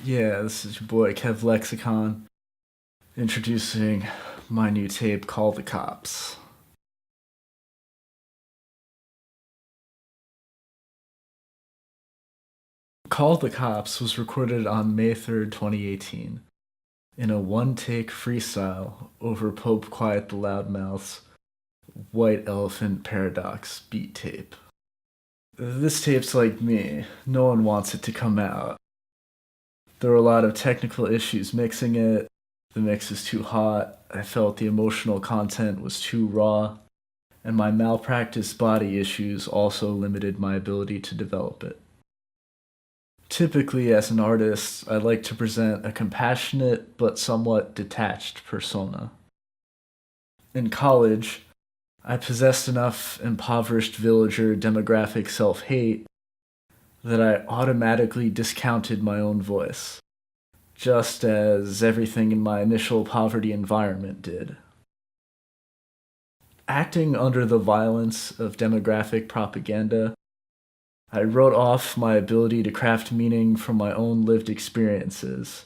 Yeah, this is your boy Kevlexicon introducing my new tape called The Cops. Call the Cops was recorded on May 3rd, 2018, in a one-take freestyle over Pope Quiet Tha Loudmouth's White Elephant Paradox beat tape. This tape's like me, no one wants it to come out. There were a lot of technical issues mixing it, the mix is too hot, I felt the emotional content was too raw, and my malpractice body issues also limited my ability to develop it. Typically, as an artist, I like to present a compassionate but somewhat detached persona. In college, I possessed enough impoverished villager demographic self-hate that I automatically discounted my own voice, just as everything in my initial poverty environment did. Acting under the violence of demographic propaganda, I wrote off my ability to craft meaning from my own lived experiences,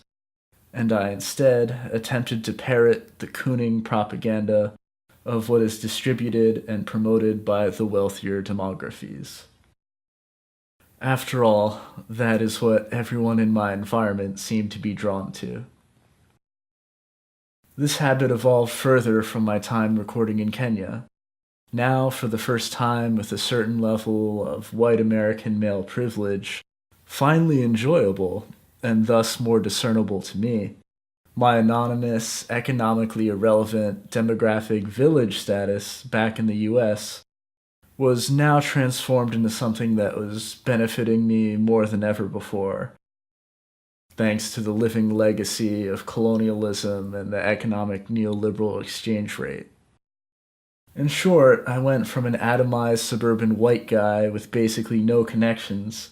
and I instead attempted to parrot the cooning propaganda of what is distributed and promoted by the wealthier demographies. After all, that is what everyone in my environment seemed to be drawn to. This habit evolved further from my time recording in Kenya. Now, for the first time with a certain level of white American male privilege, finally enjoyable, and thus more discernible to me, my anonymous, economically irrelevant demographic village status back in the US was now transformed into something that was benefiting me more than ever before, thanks to the living legacy of colonialism and the economic neoliberal exchange rate. In short, I went from an atomized suburban white guy with basically no connections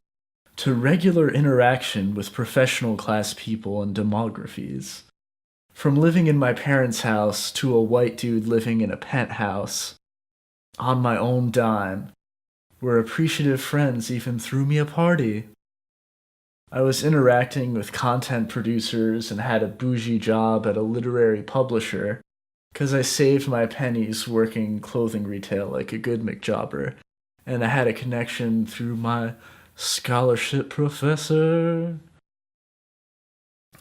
to regular interaction with professional class people and demographies. From living in my parents' house to a white dude living in a penthouse on my own dime, where appreciative friends even threw me a party. I was interacting with content producers and had a bougie job at a literary publisher, 'cause I saved my pennies working clothing retail like a good McJobber, and I had a connection through my scholarship professor.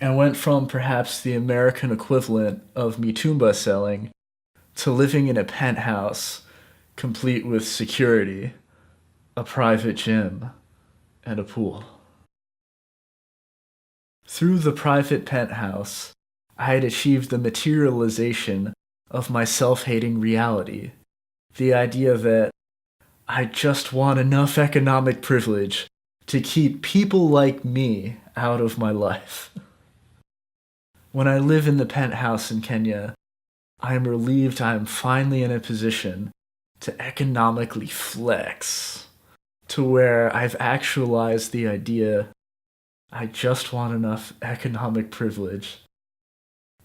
I went from perhaps the American equivalent of mitumba selling to living in a penthouse complete with security, a private gym, and a pool. Through the private penthouse, I had achieved the materialization of my self-hating reality, the idea that I just want enough economic privilege to keep people like me out of my life. When I live in the penthouse in Kenya, I am relieved I am finally in a position to economically flex, to where I've actualized the idea I just want enough economic privilege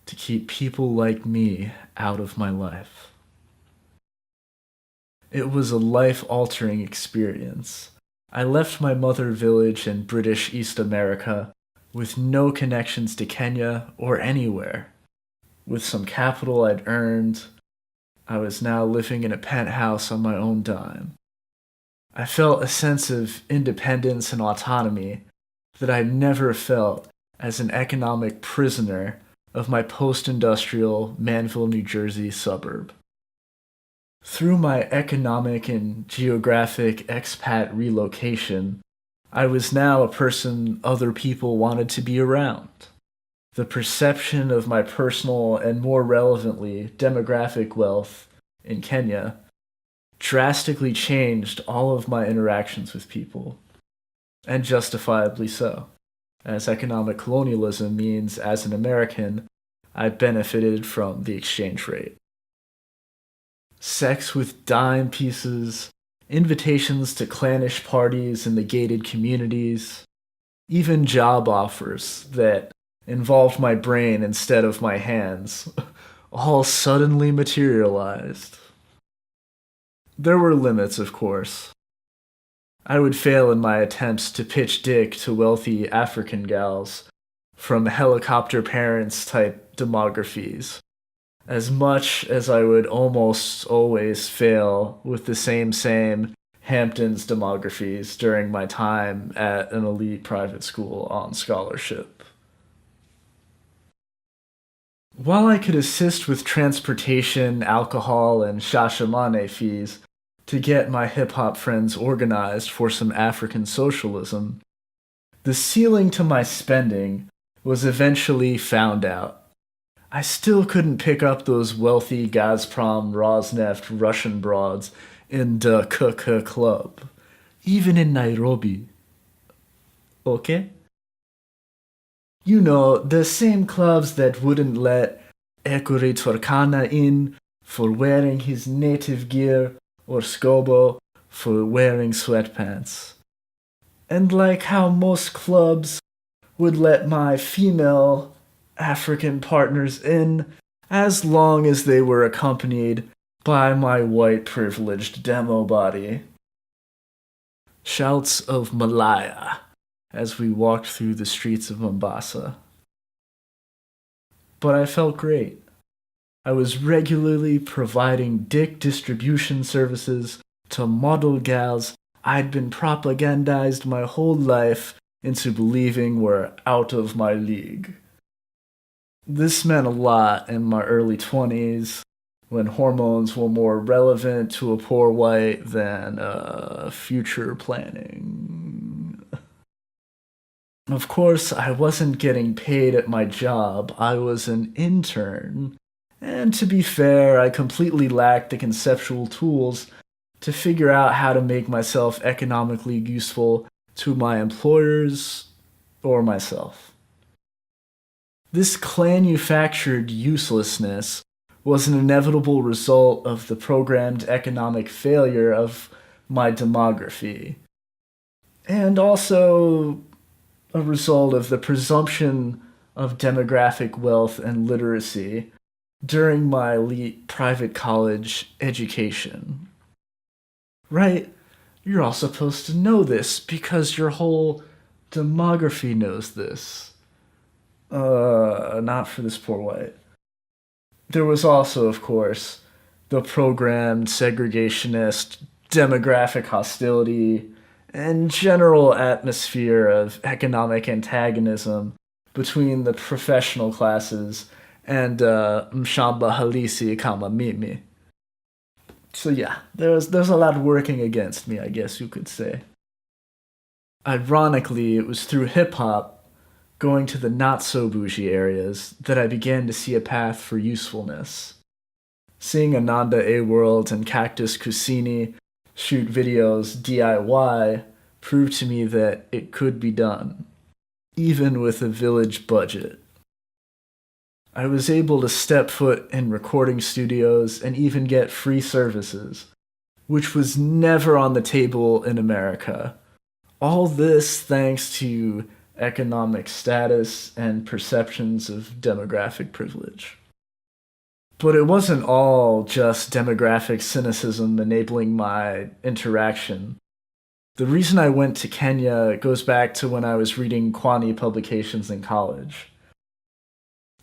to keep people like me out of my life. It was a life-altering experience. I left my mother village in British East America with no connections to Kenya or anywhere. With some capital I'd earned, I was now living in a penthouse on my own dime. I felt a sense of independence and autonomy that I'd never felt as an economic prisoner of my post-industrial Manville, New Jersey suburb. Through my economic and geographic expat relocation, I was now a person other people wanted to be around. The perception of my personal and, more relevantly, demographic wealth in Kenya drastically changed all of my interactions with people, and justifiably so, as economic colonialism means, as an American, I benefited from the exchange rate. Sex with dime pieces, invitations to clannish parties in the gated communities, even job offers that involved my brain instead of my hands, all suddenly materialized. There were limits, of course. I would fail in my attempts to pitch dick to wealthy African gals from helicopter parents type demographies. As much as I would almost always fail with the same Hamptons demographies during my time at an elite private school on scholarship. While I could assist with transportation, alcohol, and shashamane fees to get my hip-hop friends organized for some African socialism, the ceiling to my spending was eventually found out. I still couldn't pick up those wealthy Gazprom, Rosneft Russian broads in the KK club, even in Nairobi. Okay? You know, the same clubs that wouldn't let Ekuri Turkana in for wearing his native gear or Scobo for wearing sweatpants. And like how most clubs would let my female African partners in as long as they were accompanied by my white privileged demo body. Shouts of Malaya as we walked through the streets of Mombasa. But I felt great. I was regularly providing dick distribution services to model gals I'd been propagandized my whole life into believing were out of my league. This meant a lot in my early 20s, when hormones were more relevant to a poor white than future planning. Of course, I wasn't getting paid at my job. I was an intern. And to be fair, I completely lacked the conceptual tools to figure out how to make myself economically useful to my employers or myself. This clanufactured uselessness was an inevitable result of the programmed economic failure of my demography, and also a result of the presumption of demographic wealth and literacy during my elite private college education. Right? You're all supposed to know this because your whole demography knows this. Not for this poor white. There was also, of course, the programmed segregationist demographic hostility and general atmosphere of economic antagonism between the professional classes and Mshamba Halisi kama mimi. So yeah, there's a lot working against me, I guess you could say. Ironically, it was through hip-hop, going to the not-so-bougie areas, that I began to see a path for usefulness. Seeing Ananda A. World and Cactus Kusini shoot videos DIY proved to me that it could be done, even with a village budget. I was able to step foot in recording studios and even get free services, which was never on the table in America. All this thanks to economic status and perceptions of demographic privilege. But it wasn't all just demographic cynicism enabling my interaction. The reason I went to Kenya goes back to when I was reading Kwani publications in college.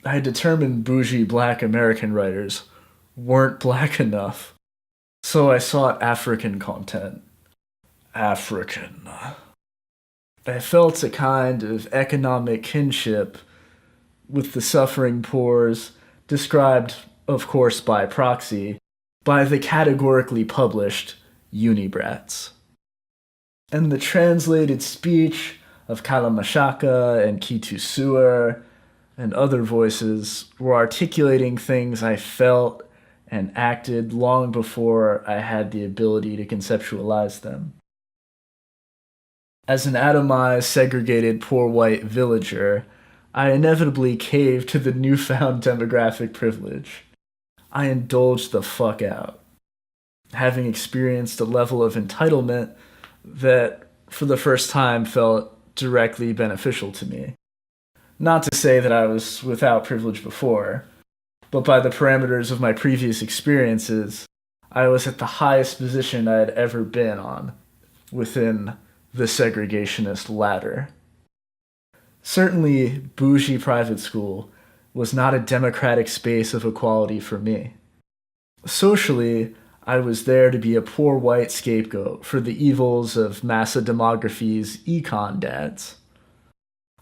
I had determined bougie black American writers weren't black enough, so I sought African content. African. I felt a kind of economic kinship with the suffering poors, described, of course by proxy, by the categorically published Unibrats. And the translated speech of Kalamashaka and Kitu Sewer and other voices were articulating things I felt and acted long before I had the ability to conceptualize them. As an atomized, segregated, poor white villager, I inevitably caved to the newfound demographic privilege. I indulged the fuck out, having experienced a level of entitlement that, for the first time, felt directly beneficial to me. Not to say that I was without privilege before, but by the parameters of my previous experiences, I was at the highest position I had ever been on within the segregationist ladder. Certainly, bougie private school was not a democratic space of equality for me. Socially, I was there to be a poor white scapegoat for the evils of Massa Demography's econ dads.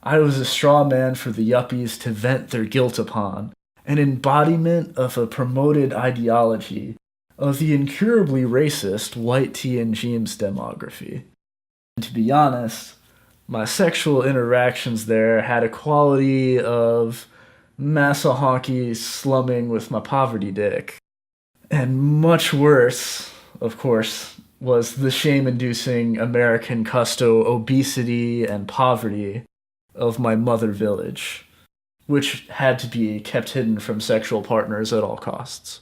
I was a straw man for the yuppies to vent their guilt upon, an embodiment of a promoted ideology of the incurably racist white tea and James demography. And to be honest, my sexual interactions there had a quality of massa honky slumming with my poverty dick. And much worse, of course, was the shame-inducing American custo obesity and poverty of my mother village, which had to be kept hidden from sexual partners at all costs.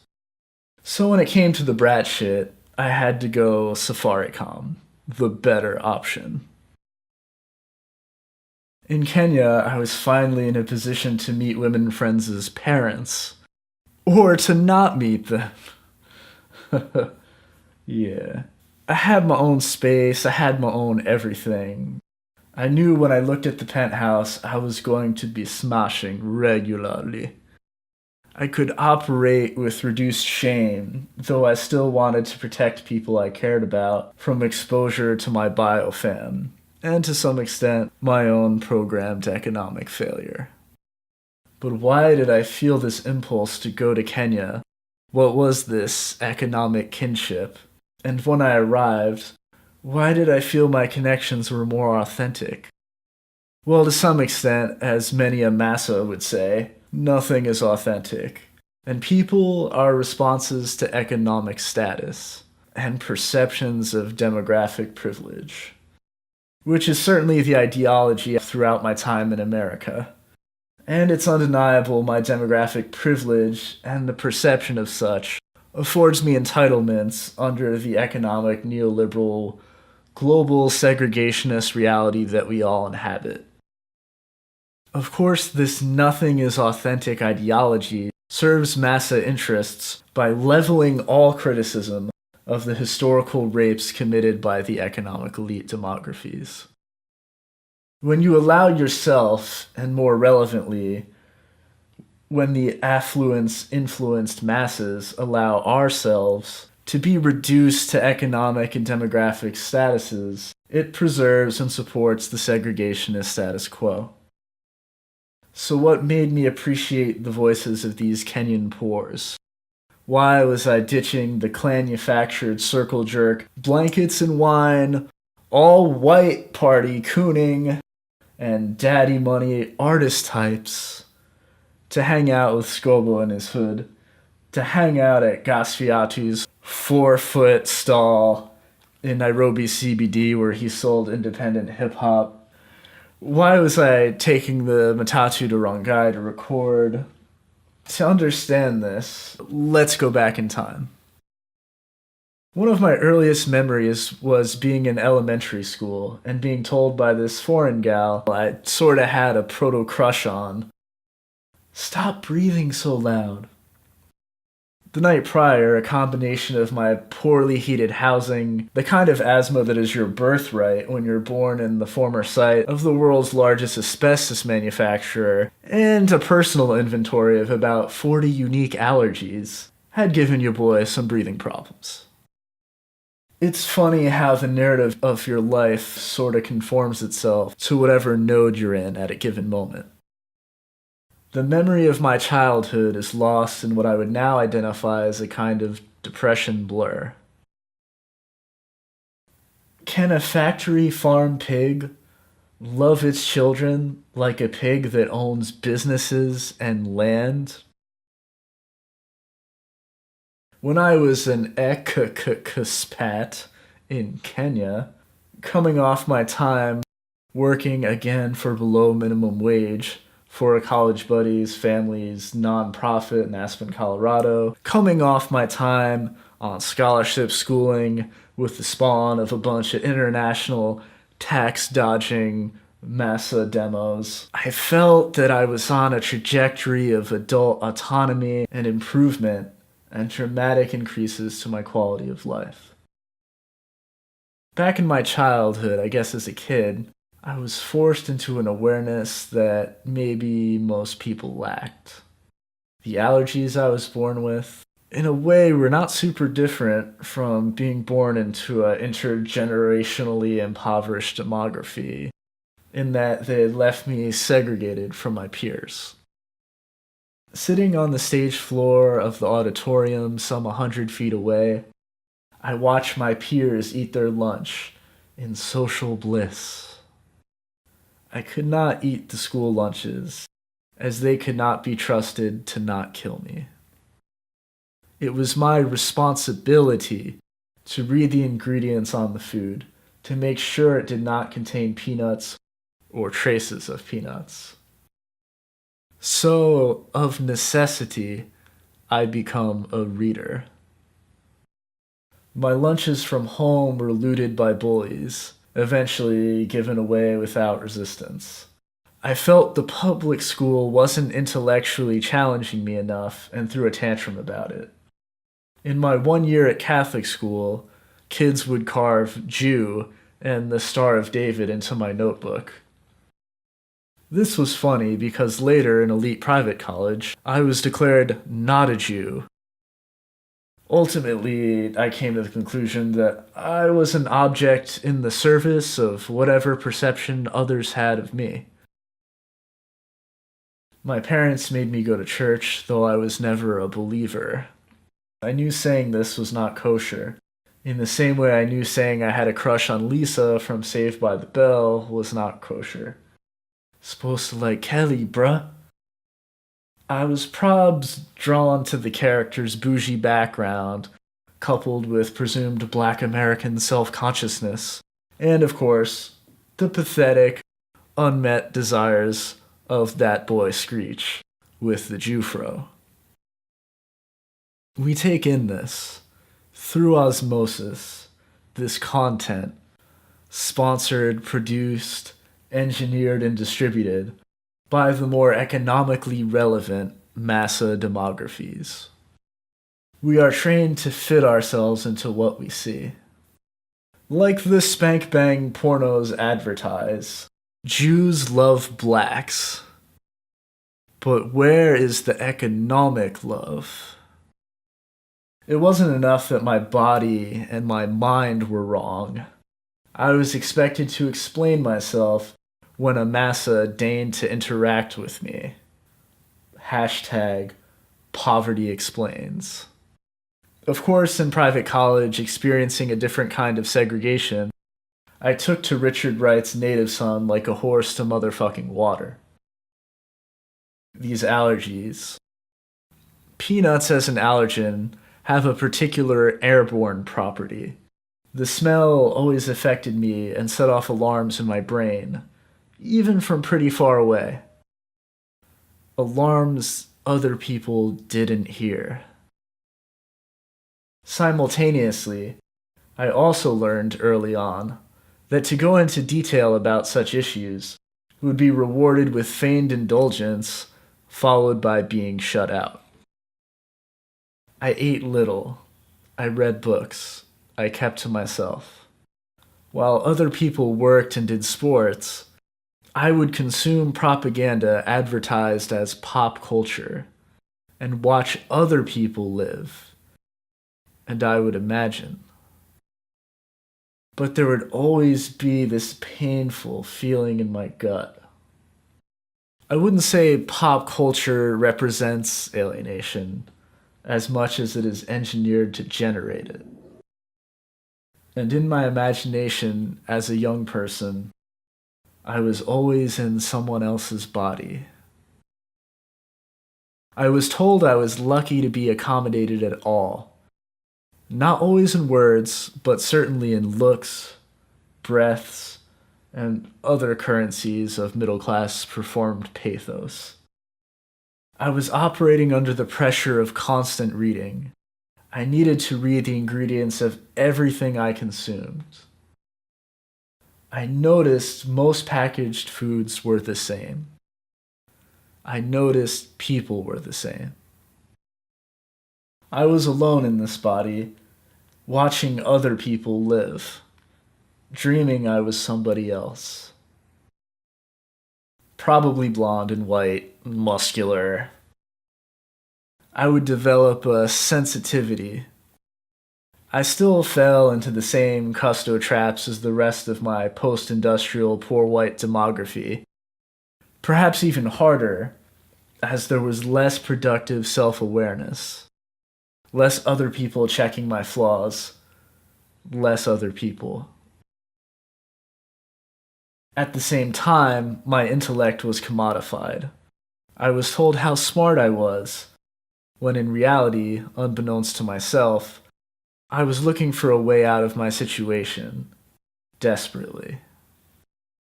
So when it came to the brat shit, I had to go Safaricom, the better option. In Kenya, I was finally in a position to meet women friends' parents. Or to not meet them. Yeah. I had my own space, I had my own everything. I knew when I looked at the penthouse, I was going to be smashing regularly. I could operate with reduced shame, though I still wanted to protect people I cared about from exposure to my biofam, and to some extent, my own programmed economic failure. But why did I feel this impulse to go to Kenya? What was this economic kinship? And when I arrived, why did I feel my connections were more authentic? Well, to some extent, as many a massa would say, nothing is authentic. And people are responses to economic status and perceptions of demographic privilege, which is certainly the ideology throughout my time in America. And it's undeniable my demographic privilege and the perception of such affords me entitlements under the economic neoliberal global segregationist reality that we all inhabit. Of course, this nothing is authentic ideology serves massa interests by leveling all criticism of the historical rapes committed by the economic elite demographies. When you allow yourself, and more relevantly, when the affluence-influenced masses allow ourselves to be reduced to economic and demographic statuses, it preserves and supports the segregationist status quo. So what made me appreciate the voices of these Kenyan poors? Why was I ditching the clan-manufactured circle jerk, blankets and wine, all white party cooning, and daddy money artist types to hang out with Scobo and his hood, to hang out at Gasfiatu's 4-foot stall in Nairobi CBD where he sold independent hip-hop? Why was I taking the Matatu to Rongai to record? To understand this, let's go back in time. One of my earliest memories was being in elementary school and being told by this foreign gal I sorta had a proto-crush on, "Stop breathing so loud." The night prior, a combination of my poorly heated housing, the kind of asthma that is your birthright when you're born in the former site of the world's largest asbestos manufacturer, and a personal inventory of about 40 unique allergies, had given your boy some breathing problems. It's funny how the narrative of your life sorta conforms itself to whatever node you're in at a given moment. The memory of my childhood is lost in what I would now identify as a kind of depression blur. Can a factory farm pig love its children like a pig that owns businesses and land? When I was an expat in Kenya, coming off my time working again for below minimum wage for a college buddy's family's nonprofit in Aspen, Colorado, coming off my time on scholarship schooling with the spawn of a bunch of international tax-dodging massa demos, I felt that I was on a trajectory of adult autonomy and improvement and dramatic increases to my quality of life. Back in my childhood, I guess as a kid, I was forced into an awareness that maybe most people lacked. The allergies I was born with, in a way, were not super different from being born into an intergenerationally impoverished demography, in that they had left me segregated from my peers. Sitting on the stage floor of the auditorium some 100 feet away, I watched my peers eat their lunch in social bliss. I could not eat the school lunches, as they could not be trusted to not kill me. It was my responsibility to read the ingredients on the food to make sure it did not contain peanuts or traces of peanuts. So, of necessity, I become a reader. My lunches from home were looted by bullies, eventually given away without resistance. I felt the public school wasn't intellectually challenging me enough and threw a tantrum about it. In my 1 year at Catholic school, kids would carve Jew and the Star of David into my notebook. This was funny because later in elite private college, I was declared not a Jew. Ultimately, I came to the conclusion that I was an object in the service of whatever perception others had of me. My parents made me go to church, though I was never a believer. I knew saying this was not kosher, in the same way I knew saying I had a crush on Lisa from Saved by the Bell was not kosher. Supposed to like Kelly, bruh. I was probs drawn to the character's bougie background, coupled with presumed black American self-consciousness, and of course, the pathetic, unmet desires of that boy Screech with the Jewfro. We take in this, through osmosis, this content, sponsored, produced, engineered, and distributed by the more economically relevant massa demographies. We are trained to fit ourselves into what we see. Like the spank bang pornos advertise, Jews love blacks. But where is the economic love? It wasn't enough that my body and my mind were wrong. I was expected to explain myself when a massa deigned to interact with me. Hashtag poverty explains. Of course, in private college, experiencing a different kind of segregation, I took to Richard Wright's native son like a horse to motherfucking water. These allergies. Peanuts as an allergen have a particular airborne property. The smell always affected me and set off alarms in my brain, even from pretty far away. Alarms other people didn't hear. Simultaneously, I also learned early on that to go into detail about such issues would be rewarded with feigned indulgence, followed by being shut out. I ate little. I read books. I kept to myself. While other people worked and did sports, I would consume propaganda advertised as pop culture and watch other people live. And I would imagine. But there would always be this painful feeling in my gut. I wouldn't say pop culture represents alienation as much as it is engineered to generate it. And in my imagination as a young person, I was always in someone else's body. I was told I was lucky to be accommodated at all. Not always in words, but certainly in looks, breaths, and other currencies of middle-class performed pathos. I was operating under the pressure of constant reading. I needed to read the ingredients of everything I consumed. I noticed most packaged foods were the same. I noticed people were the same. I was alone in this body, watching other people live, dreaming I was somebody else. probably blonde and white, muscular. I would develop a sensitivity. I still fell into the same custo traps as the rest of my post-industrial poor white demography. Perhaps even harder, as there was less productive self-awareness. Less other people checking my flaws. Less other people. At the same time, my intellect was commodified. I was told how smart I was, when in reality, unbeknownst to myself, I was looking for a way out of my situation, desperately.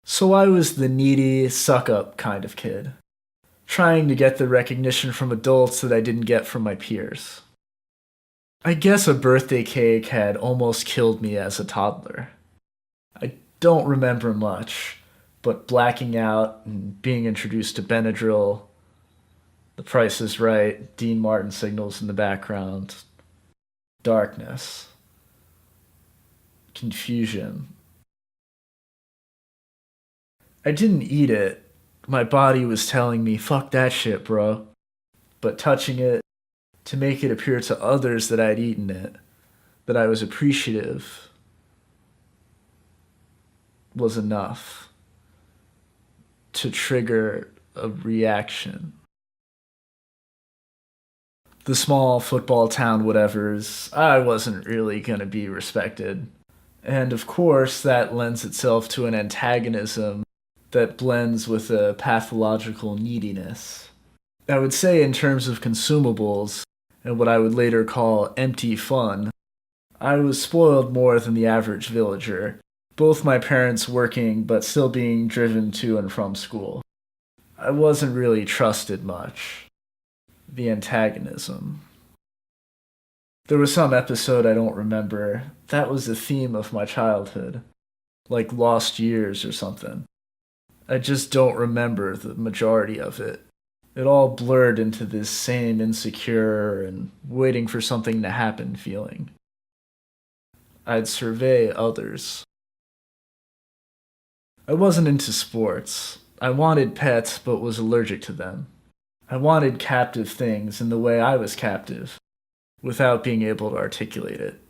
So I was the needy, suck-up kind of kid, trying to get the recognition from adults that I didn't get from my peers. I guess a birthday cake had almost killed me as a toddler. I don't remember much, but blacking out and being introduced to Benadryl, The Price is Right, Dean Martin signals in the background, darkness, confusion. I didn't eat it. My body was telling me, fuck that shit, bro. But touching it, to make it appear to others that I'd eaten it, that I was appreciative, was enough to trigger a reaction. The small football town whatevers, I wasn't really gonna be respected. And of course, that lends itself to an antagonism that blends with a pathological neediness. I would say, in terms of consumables, and what I would later call empty fun, I was spoiled more than the average villager, both my parents working but still being driven to and from school. I wasn't really trusted much. The antagonism. There was some episode I don't remember. That was the theme of my childhood. Like Lost Years or something. I just don't remember the majority of it. It all blurred into this same insecure and waiting for something to happen feeling. I'd survey others. I wasn't into sports. I wanted pets but was allergic to them. I wanted captive things in the way I was captive, without being able to articulate it.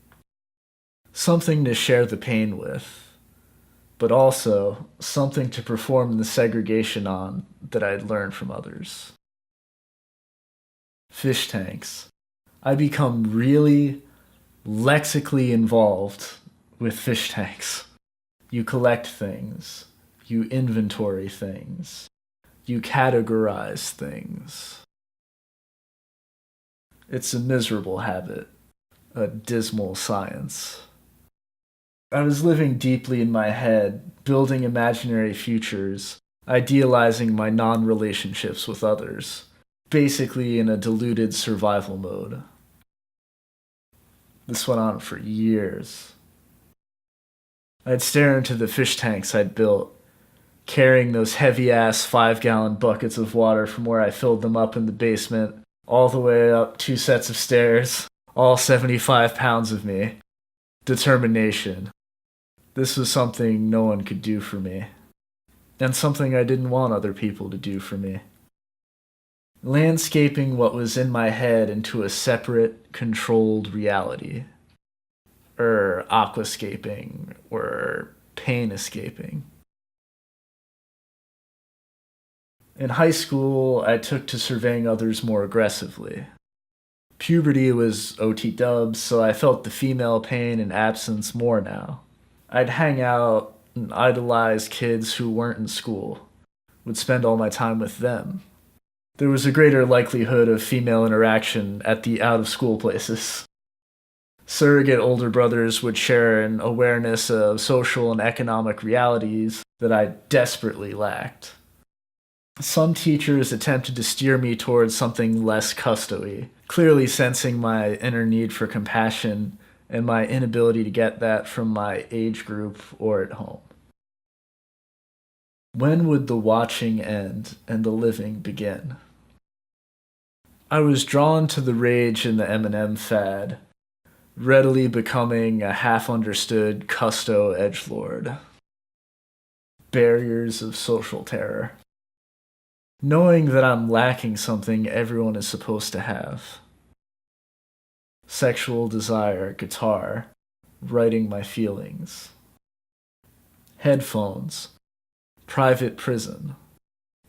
Something to share the pain with, but also something to perform the segregation on that I'd learned from others. Fish tanks. I become really lexically involved with fish tanks. You collect things. You inventory things. You categorize things. It's a miserable habit. A dismal science. I was living deeply in my head, building imaginary futures, idealizing my non-relationships with others, basically in a diluted survival mode. This went on for years. I'd stare into the fish tanks I'd built, carrying those heavy-ass 5-gallon buckets of water from where I filled them up in the basement, all the way up 2 sets of stairs, all 75 pounds of me. Determination. This was something no one could do for me, and something I didn't want other people to do for me. Landscaping what was in my head into a separate, controlled reality. Aquascaping, or pain escaping. In high school, I took to surveying others more aggressively. Puberty was OT dubs, so I felt the female pain and absence more now. I'd hang out and idolize kids who weren't in school, would spend all my time with them. There was a greater likelihood of female interaction at the out-of-school places. Surrogate older brothers would share an awareness of social and economic realities that I desperately lacked. Some teachers attempted to steer me towards something less custo-y, clearly sensing my inner need for compassion and my inability to get that from my age group or at home. When would the watching end and the living begin? I was drawn to the rage in the Eminem fad, readily becoming a half-understood custo edgelord. Barriers of social terror. knowing that I'm lacking something everyone is supposed to have. Sexual desire, guitar, writing my feelings. Headphones, private prison.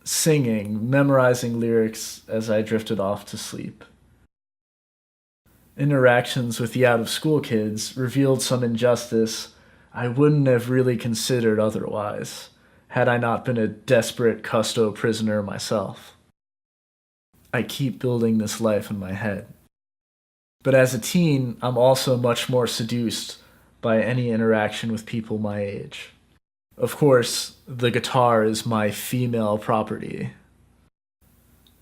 Singing, memorizing lyrics as I drifted off to sleep. Interactions with the out-of-school kids revealed some injustice I wouldn't have really considered otherwise, had I not been a desperate custo prisoner myself. I keep building this life in my head. But as a teen, I'm also much more seduced by any interaction with people my age. Of course, the guitar is my female property.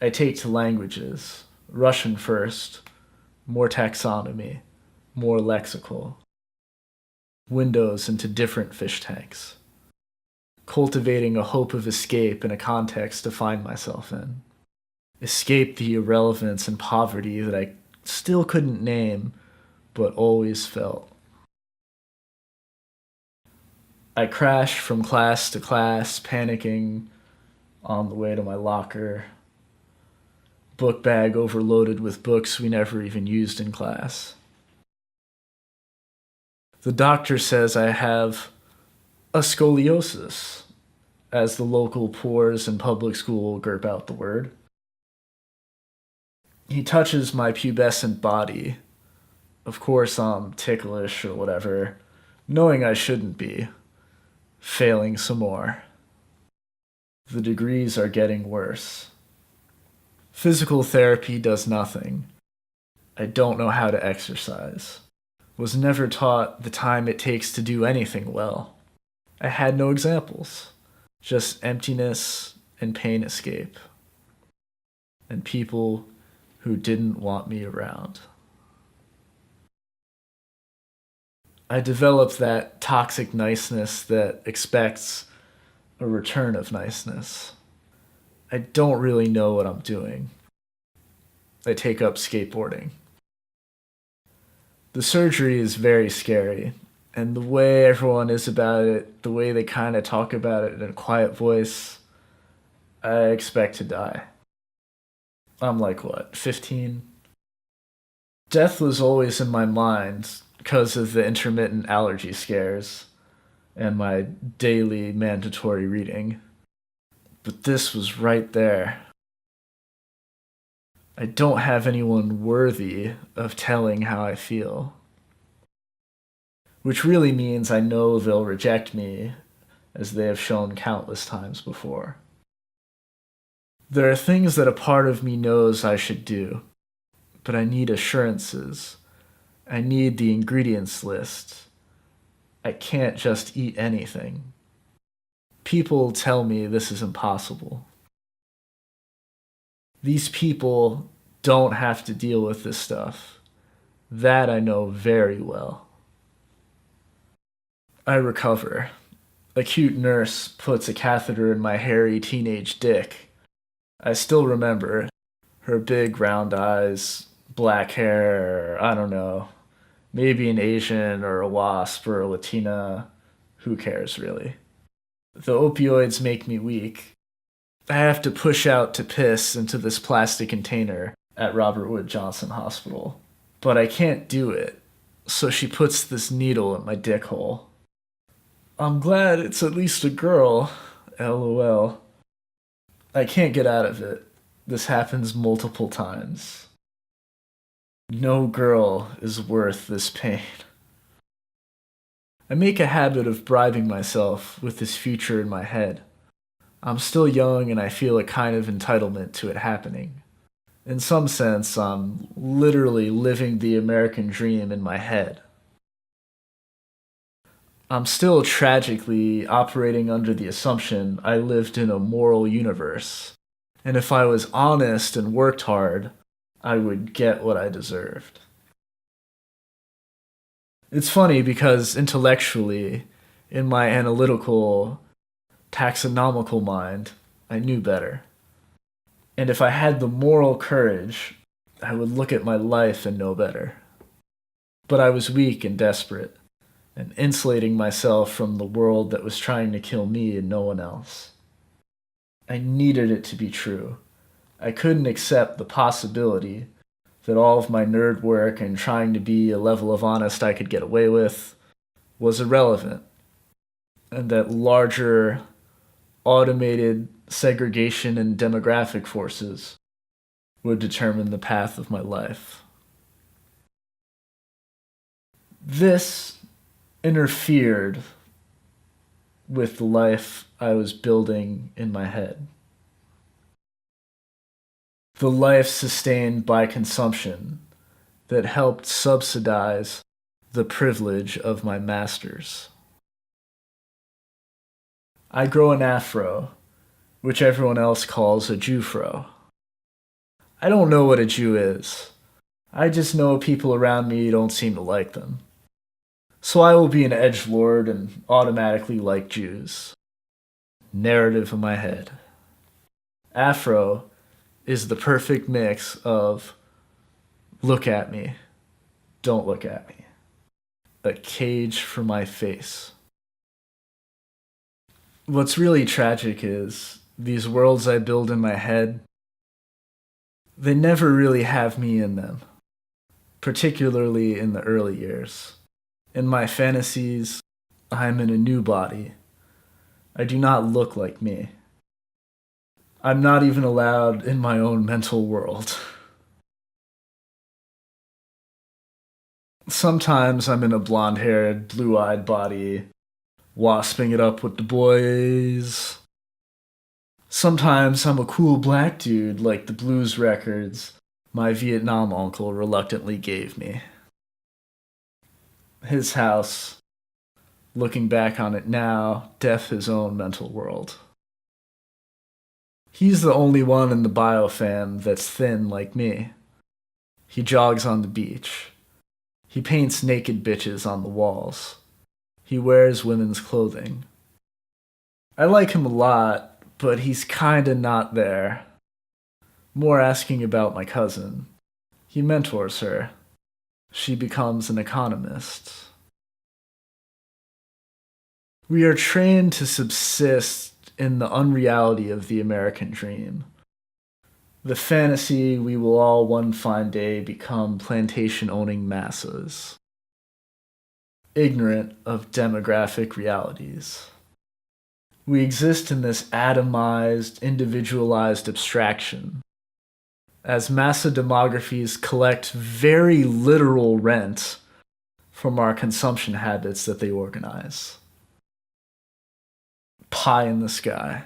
I take to languages, Russian first, more taxonomy, more lexical. Windows into different fish tanks. Cultivating a hope of escape in a context to find myself in. Escape the irrelevance and poverty that I still couldn't name, but always felt. I crashed from class to class, panicking on the way to my locker. Book bag overloaded with books we never even used in class. The doctor says I have a scoliosis, as the local poors in public school gurp out the word. He touches my pubescent body. Of course I'm ticklish or whatever, knowing I shouldn't be. Failing some more. The degrees are getting worse. Physical therapy does nothing. I don't know how to exercise. Was never taught the time it takes to do anything well. I had no examples. Just emptiness and pain escape. And people who didn't want me around. I developed that toxic niceness that expects a return of niceness. I don't really know what I'm doing. I take up skateboarding. The surgery is very scary, and the way everyone is about it, the way they kind of talk about it in a quiet voice, I expect to die. I'm like, 15? Death was always in my mind because of the intermittent allergy scares and my daily mandatory reading. But this was right there. I don't have anyone worthy of telling how I feel. Which really means I know they'll reject me, as they have shown countless times before. There are things that a part of me knows I should do, but I need assurances. I need the ingredients list. I can't just eat anything. People tell me this is impossible. These people don't have to deal with this stuff. That I know very well. I recover. A cute nurse puts a catheter in my hairy teenage dick. I still remember her big round eyes, black hair, I don't know, maybe an Asian or a WASP or a Latina. Who cares, really? The opioids make me weak. I have to push out to piss into this plastic container at Robert Wood Johnson Hospital. But I can't do it, so she puts this needle in my dick hole. I'm glad it's at least a girl, LOL. I can't get out of it. This happens multiple times. No girl is worth this pain. I make a habit of bribing myself with this future in my head. I'm still young and I feel a kind of entitlement to it happening. In some sense, I'm literally living the American dream in my head. I'm still tragically operating under the assumption I lived in a moral universe, and if I was honest and worked hard, I would get what I deserved. It's funny because intellectually, in my analytical, taxonomical mind, I knew better. And if I had the moral courage, I would look at my life and know better. But I was weak and desperate, and insulating myself from the world that was trying to kill me and no one else. I needed it to be true. I couldn't accept the possibility that all of my nerd work and trying to be a level of honest I could get away with was irrelevant, and that larger, automated segregation and demographic forces would determine the path of my life. This interfered with the life I was building in my head. The life sustained by consumption that helped subsidize the privilege of my masters. I grow an afro, which everyone else calls a Jewfro. I don't know what a Jew is. I just know people around me don't seem to like them. So I will be an edgelord and automatically like Jews. Narrative in my head. Afro is the perfect mix of look at me, don't look at me. A cage for my face. What's really tragic is these worlds I build in my head, they never really have me in them, particularly in the early years. In my fantasies, I'm in a new body. I do not look like me. I'm not even allowed in my own mental world. Sometimes I'm in a blonde-haired, blue-eyed body, wasping it up with the boys. Sometimes I'm a cool black dude like the blues records my Vietnam uncle reluctantly gave me. His house, looking back on it now, deaf his own mental world. He's the only one in the biofam that's thin like me. He jogs on the beach. He paints naked bitches on the walls. He wears women's clothing. I like him a lot, but he's kinda not there. More asking about my cousin. He mentors her. She becomes an economist. We are trained to subsist in the unreality of the American dream. The fantasy we will all one fine day become plantation-owning masses, ignorant of demographic realities. We exist in this atomized, individualized abstraction, as massa demographies collect very literal rent from our consumption habits that they organize. Pie in the sky.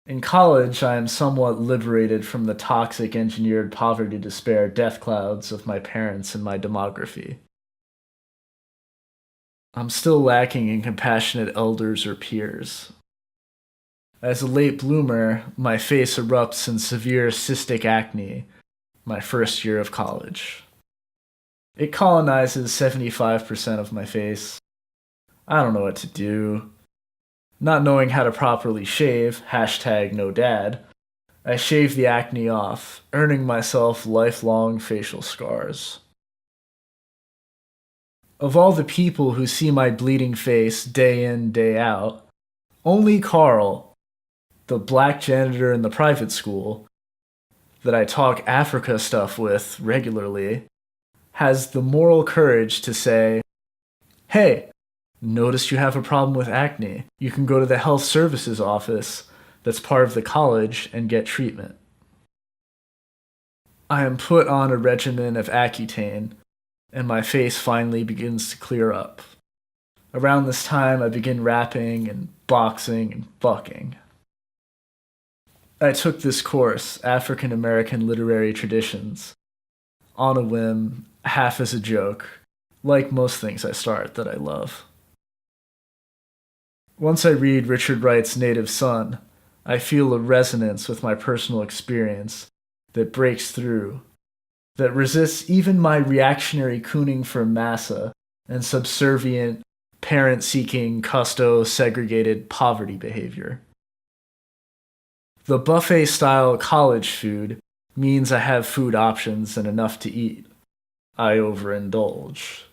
In college, I am somewhat liberated from the toxic engineered poverty despair death clouds of my parents and my demography. I'm still lacking in compassionate elders or peers. As a late bloomer, my face erupts in severe cystic acne my first year of college. It colonizes 75% of my face. I don't know what to do. Not knowing how to properly shave, #NoDad, I shave the acne off, earning myself lifelong facial scars. Of all the people who see my bleeding face day in, day out, only Carl, the black janitor in the private school, that I talk Africa stuff with regularly, has the moral courage to say, "Hey, noticed you have a problem with acne. You can go to the health services office that's part of the college and get treatment." I am put on a regimen of Accutane, and my face finally begins to clear up. Around this time, I begin rapping and boxing and fucking. I took this course, African American Literary Traditions, on a whim, half as a joke, like most things I start that I love. Once I read Richard Wright's Native Son, I feel a resonance with my personal experience that breaks through, that resists even my reactionary cooning for massa and subservient, parent-seeking, custo-segregated poverty behavior. The buffet-style college food means I have food options and enough to eat. I overindulge.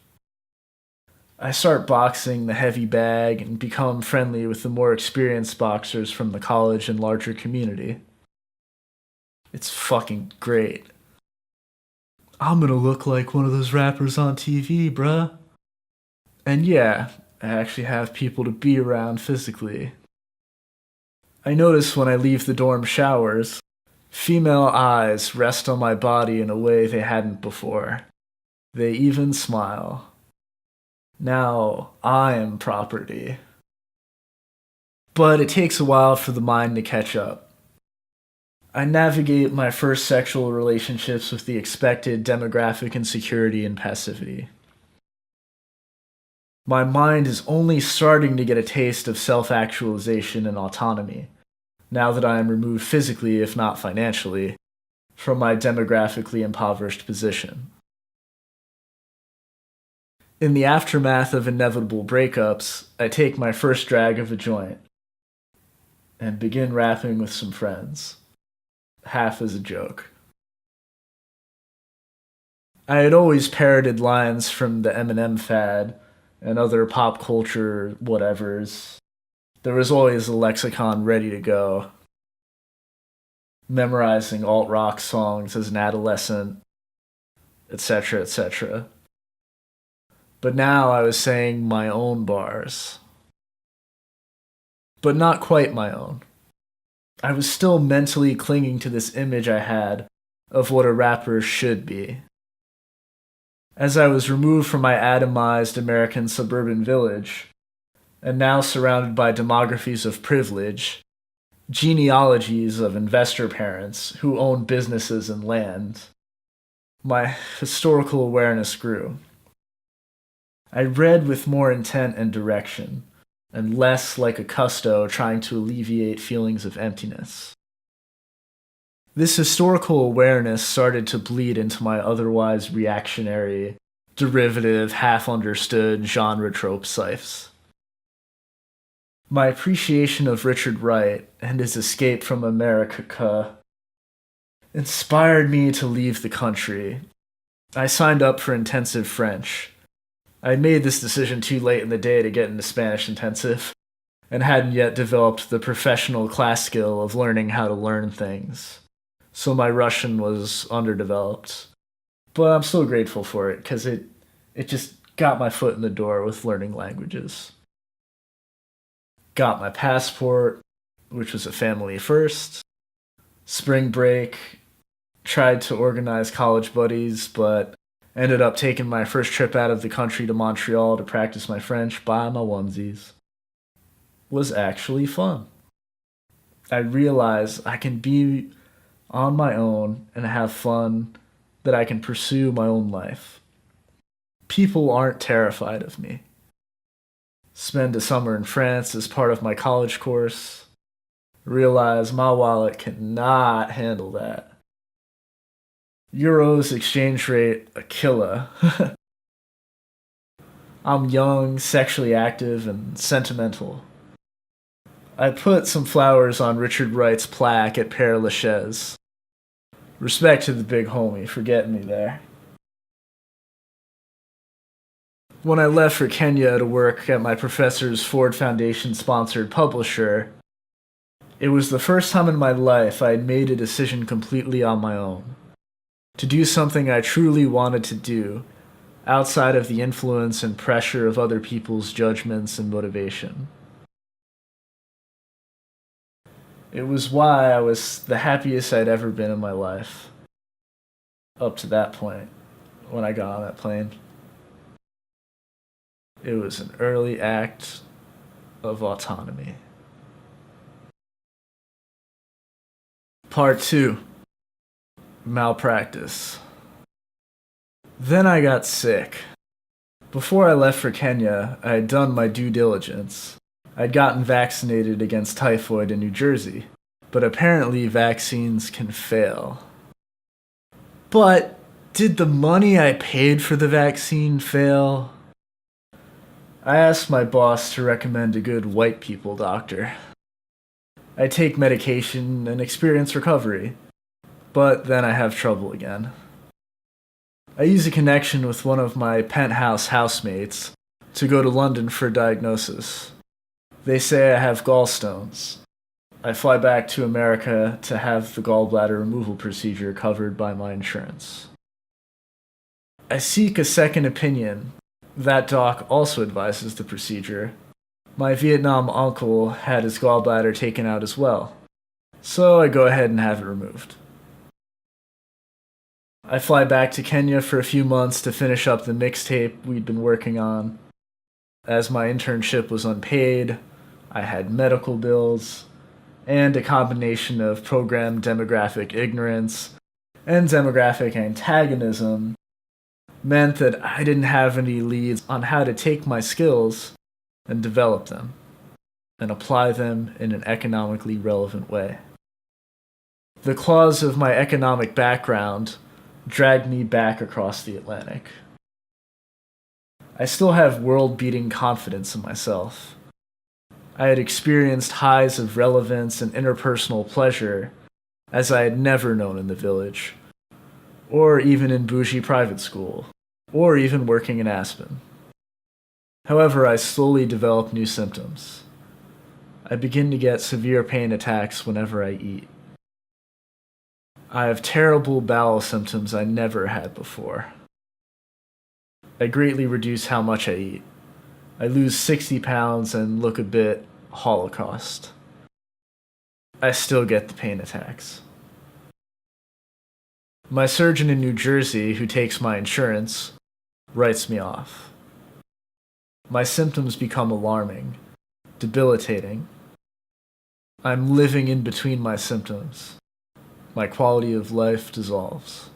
I start boxing the heavy bag and become friendly with the more experienced boxers from the college and larger community. It's fucking great. I'm gonna look like one of those rappers on TV, bruh. And yeah, I actually have people to be around physically. I notice when I leave the dorm showers, female eyes rest on my body in a way they hadn't before. They even smile. Now I'm property. But it takes a while for the mind to catch up. I navigate my first sexual relationships with the expected demographic insecurity and passivity. My mind is only starting to get a taste of self-actualization and autonomy, now that I am removed physically, if not financially, from my demographically impoverished position. In the aftermath of inevitable breakups, I take my first drag of a joint and begin rapping with some friends, half as a joke. I had always parroted lines from the Eminem fad and other pop culture whatevers. There was always a lexicon ready to go. Memorizing alt-rock songs as an adolescent, etc., etc. But now I was saying my own bars. But not quite my own. I was still mentally clinging to this image I had of what a rapper should be. As I was removed from my atomized American suburban village, and now surrounded by demographies of privilege, genealogies of investor parents who own businesses and land, my historical awareness grew. I read with more intent and direction, and less like a custo trying to alleviate feelings of emptiness. This historical awareness started to bleed into my otherwise reactionary, derivative, half-understood genre trope sipes. My appreciation of Richard Wright and his escape from Amerikkka inspired me to leave the country. I signed up for intensive French. I made this decision too late in the day to get into Spanish intensive, and hadn't yet developed the professional class skill of learning how to learn things. So my Russian was underdeveloped. But I'm still grateful for it, because it just got my foot in the door with learning languages. Got my passport, which was a family first. Spring break, tried to organize college buddies, but ended up taking my first trip out of the country to Montreal to practice my French by my onesies. Was actually fun. I realized I can be on my own and have fun, that I can pursue my own life. People aren't terrified of me. Spend a summer in France as part of my college course. Realize my wallet cannot handle that. Euros exchange rate a killer. I'm young, sexually active, and sentimental. I put some flowers on Richard Wright's plaque at Père Lachaise. Respect to the big homie for getting me there. When I left for Kenya to work at my professor's Ford Foundation-sponsored publisher, it was the first time in my life I had made a decision completely on my own. To do something I truly wanted to do, outside of the influence and pressure of other people's judgments and motivation. It was why I was the happiest I'd ever been in my life. Up to that point, when I got on that plane. It was an early act of autonomy. Part 2. Malpractice. Then I got sick. Before I left for Kenya, I had done my due diligence. I'd gotten vaccinated against typhoid in New Jersey, but apparently vaccines can fail. But did the money I paid for the vaccine fail? I asked my boss to recommend a good white people doctor. I take medication and experience recovery, but then I have trouble again. I use a connection with one of my penthouse housemates to go to London for a diagnosis. They say I have gallstones. I fly back to America to have the gallbladder removal procedure covered by my insurance. I seek a second opinion. That doc also advises the procedure. My Vietnam uncle had his gallbladder taken out as well, so I go ahead and have it removed. I fly back to Kenya for a few months to finish up the mixtape we'd been working on. As my internship was unpaid, I had medical bills, and a combination of programmed demographic ignorance and demographic antagonism meant that I didn't have any leads on how to take my skills and develop them, and apply them in an economically relevant way. The claws of my economic background dragged me back across the Atlantic. I still have world-beating confidence in myself. I had experienced highs of relevance and interpersonal pleasure as I had never known in the village, or even in bougie private school, or even working in Aspen. However, I slowly developed new symptoms. I begin to get severe pain attacks whenever I eat. I have terrible bowel symptoms I never had before. I greatly reduce how much I eat. I lose 60 pounds and look a bit Holocaust. I still get the pain attacks. My surgeon in New Jersey, who takes my insurance, writes me off. My symptoms become alarming, debilitating. I'm living in between my symptoms. My quality of life dissolves.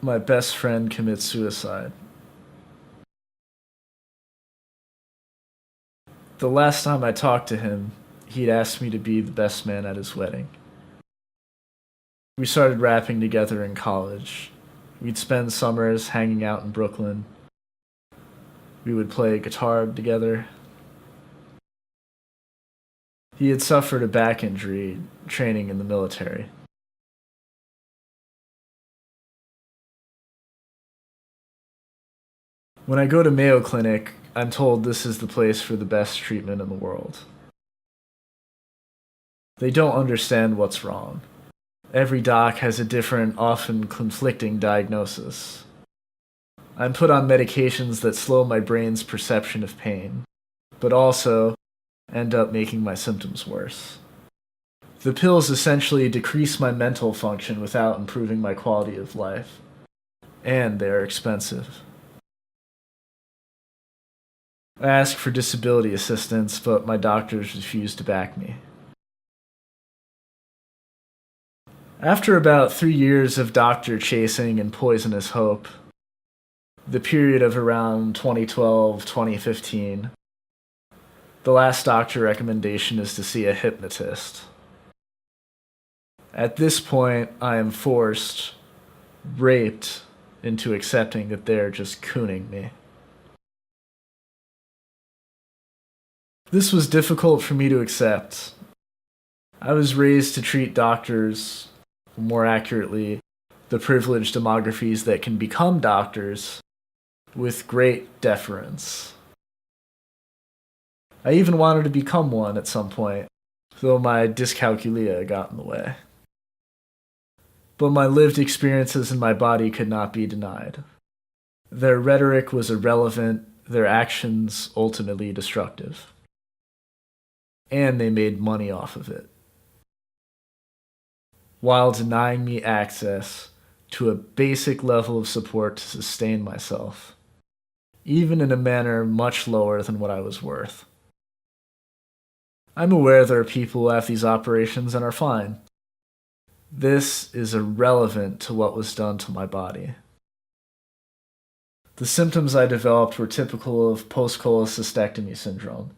My best friend commits suicide. The last time I talked to him, he'd asked me to be the best man at his wedding. We started rapping together in college. We'd spend summers hanging out in Brooklyn. We would play guitar together. He had suffered a back injury training in the military. When I go to Mayo Clinic, I'm told this is the place for the best treatment in the world. They don't understand what's wrong. Every doc has a different, often conflicting diagnosis. I'm put on medications that slow my brain's perception of pain, but also end up making my symptoms worse. The pills essentially decrease my mental function without improving my quality of life, and they are expensive. I ask for disability assistance, but my doctors refuse to back me. After about 3 years of doctor chasing and poisonous hope, the period of around 2012-2015, the last doctor recommendation is to see a hypnotist. At this point, I am forced, raped, into accepting that they're just cooning me. This was difficult for me to accept. I was raised to treat doctors, more accurately, the privileged demographies that can become doctors, with great deference. I even wanted to become one at some point, though my dyscalculia got in the way. But my lived experiences in my body could not be denied. Their rhetoric was irrelevant, their actions ultimately destructive. And they made money off of it, while denying me access to a basic level of support to sustain myself, even in a manner much lower than what I was worth. I'm aware there are people who have these operations and are fine. This is irrelevant to what was done to my body. The symptoms I developed were typical of post-cholecystectomy syndrome,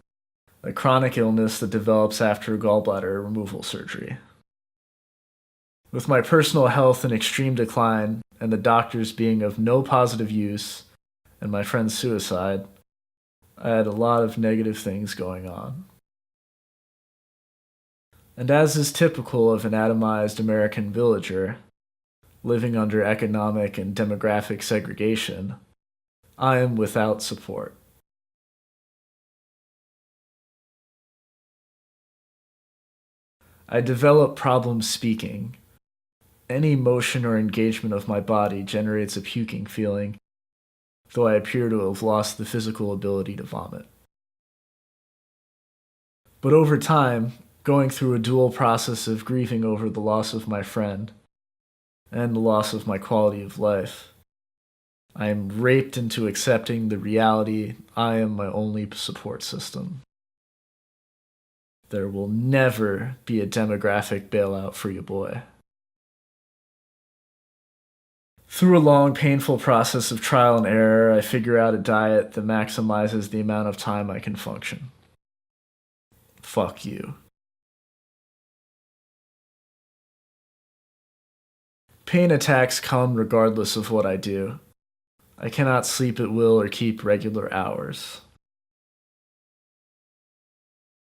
a chronic illness that develops after gallbladder removal surgery. With my personal health in extreme decline and the doctors being of no positive use and my friend's suicide, I had a lot of negative things going on. And as is typical of an atomized American villager, living under economic and demographic segregation, I am without support. I develop problem speaking. Any motion or engagement of my body generates a puking feeling, though I appear to have lost the physical ability to vomit. But over time, going through a dual process of grieving over the loss of my friend and the loss of my quality of life, I am raped into accepting the reality I am my only support system. There will never be a demographic bailout for you, boy. Through a long, painful process of trial and error, I figure out a diet that maximizes the amount of time I can function. Fuck you. Pain attacks come regardless of what I do. I cannot sleep at will or keep regular hours.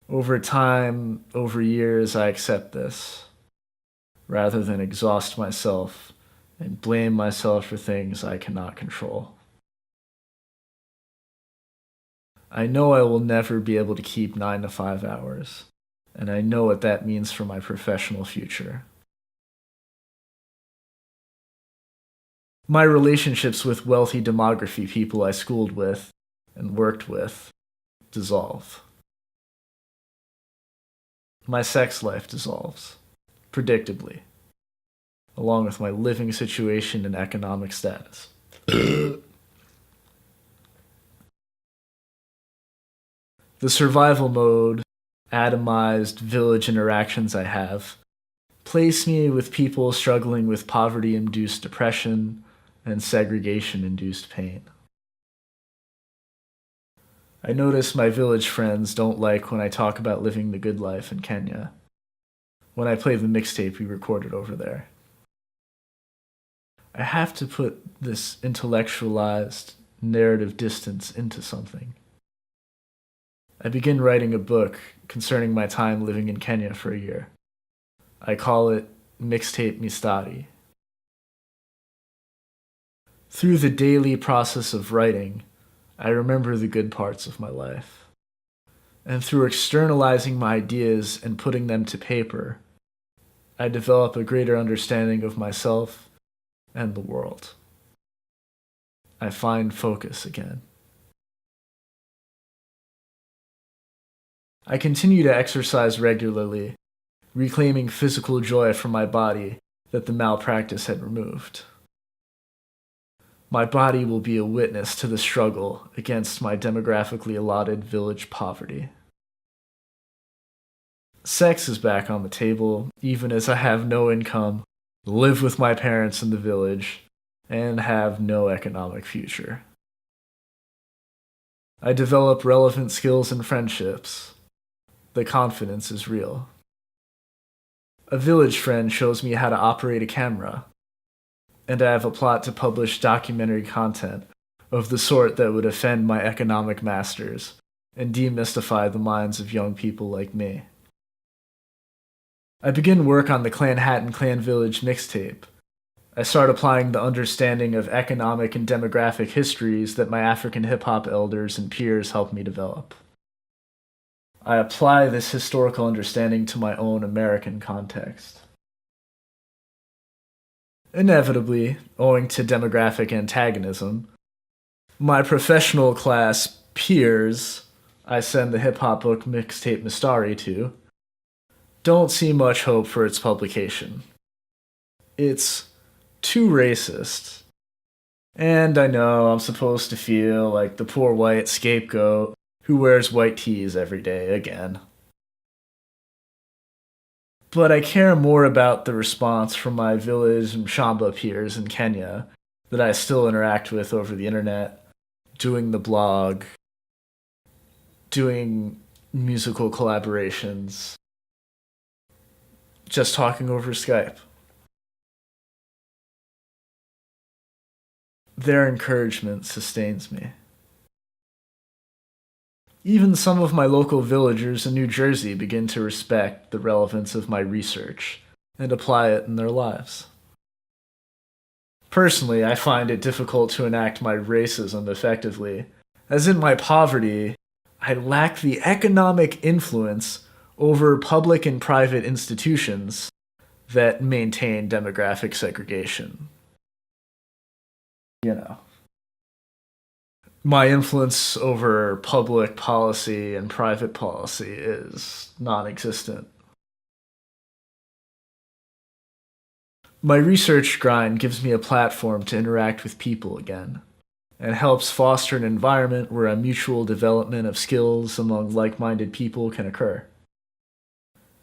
Over time, over years, I accept this, rather than exhaust myself and blame myself for things I cannot control. I know I will never be able to keep 9 to 5 hours, and I know what that means for my professional future. My relationships with wealthy demography people I schooled with and worked with dissolve. My sex life dissolves, predictably, along with my living situation and economic status. The survival mode, atomized village interactions I have place me with people struggling with poverty-induced depression and segregation-induced pain. I notice my village friends don't like when I talk about living the good life in Kenya, when I play the mixtape we recorded over there. I have to put this intellectualized narrative distance into something. I begin writing a book concerning my time living in Kenya for a year. I call it Mixtape Mistari. Through the daily process of writing, I remember the good parts of my life. And through externalizing my ideas and putting them to paper, I develop a greater understanding of myself and the world. I find focus again. I continue to exercise regularly, reclaiming physical joy from my body that the malpractice had removed. My body will be a witness to the struggle against my demographically allotted village poverty. Sex is back on the table, even as I have no income, live with my parents in the village, and have no economic future. I develop relevant skills and friendships. The confidence is real. A village friend shows me how to operate a camera, and I have a plot to publish documentary content of the sort that would offend my economic masters and demystify the minds of young people like me. I begin work on the Clanhattan Clan Village mixtape. I start applying the understanding of economic and demographic histories that my African hip-hop elders and peers helped me develop. I apply this historical understanding to my own American context. Inevitably, owing to demographic antagonism, my professional class peers I send the hip-hop book Mixtape Mistari to don't see much hope for its publication. It's too racist. And I know I'm supposed to feel like the poor white scapegoat who wears white tees every day again. But I care more about the response from my village and Shamba peers in Kenya that I still interact with over the internet, doing the blog, doing musical collaborations, just talking over Skype. Their encouragement sustains me. Even some of my local villagers in New Jersey begin to respect the relevance of my research and apply it in their lives. Personally, I find it difficult to enact my racism effectively, as in my poverty, I lack the economic influence over public and private institutions that maintain demographic segregation. You know, my influence over public policy and private policy is non existent. My research grind gives me a platform to interact with people again, and helps foster an environment where a mutual development of skills among like minded people can occur.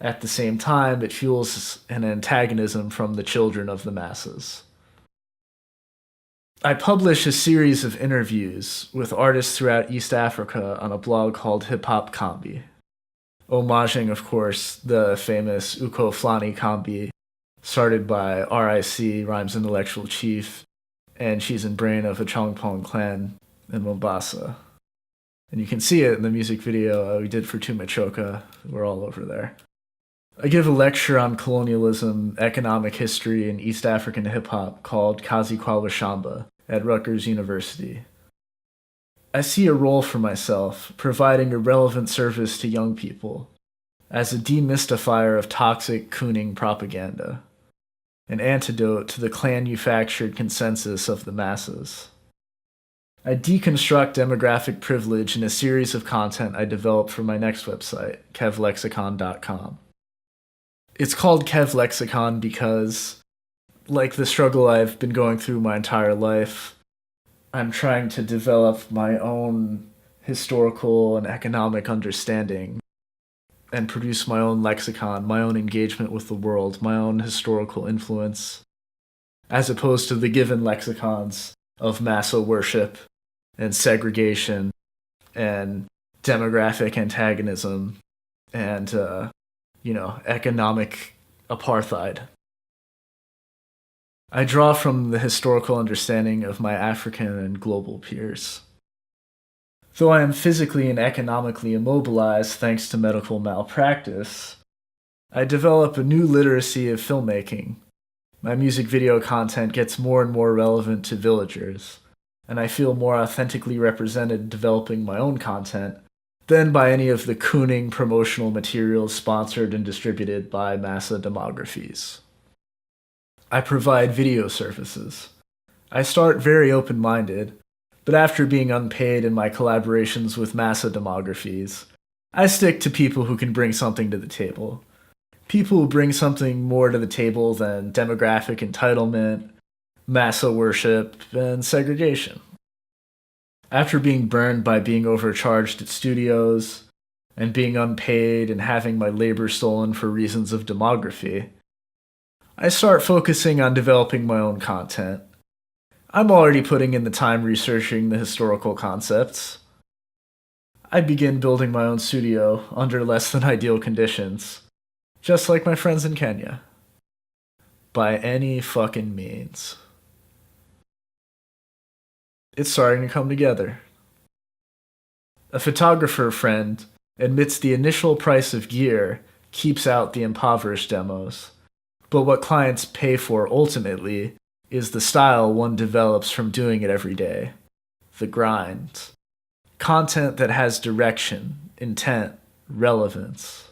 At the same time, it fuels an antagonism from the children of the masses. I publish a series of interviews with artists throughout East Africa on a blog called Hip Hop Kambi, homaging, of course, the famous Uko Flani Kambi, started by RIC, Rhymes Intellectual Chief, and Cheese and Brain of a Chongpong clan in Mombasa. And you can see it in the music video we did for Tumachoka. We're all over there. I give a lecture on colonialism, economic history, and East African hip-hop called Kazi Kwawashamba at Rutgers University. I see a role for myself providing a relevant service to young people as a demystifier of toxic cooning propaganda, an antidote to the clan-manufactured consensus of the masses. I deconstruct demographic privilege in a series of content I developed for my next website, Kevlexicon.com. It's called Kevlexicon because, like the struggle I've been going through my entire life, I'm trying to develop my own historical and economic understanding and produce my own lexicon, my own engagement with the world, my own historical influence, as opposed to the given lexicons of massa worship and segregation and demographic antagonism and, economic apartheid. I draw from the historical understanding of my African and global peers. Though I am physically and economically immobilized thanks to medical malpractice, I develop a new literacy of filmmaking. My music video content gets more and more relevant to villagers, and I feel more authentically represented developing my own content than by any of the cooning promotional materials sponsored and distributed by massa demographies. I provide video services. I start very open-minded, but after being unpaid in my collaborations with massa demographies, I stick to people who can bring something to the table. People who bring something more to the table than demographic entitlement, massa worship, and segregation. After being burned by being overcharged at studios, and being unpaid and having my labor stolen for reasons of demography, I start focusing on developing my own content. I'm already putting in the time researching the historical concepts. I begin building my own studio under less than ideal conditions, just like my friends in Kenya. By any fucking means. It's starting to come together. A photographer friend admits the initial price of gear keeps out the impoverished demos, but what clients pay for ultimately is the style one develops from doing it every day. The grind. Content that has direction, intent, relevance.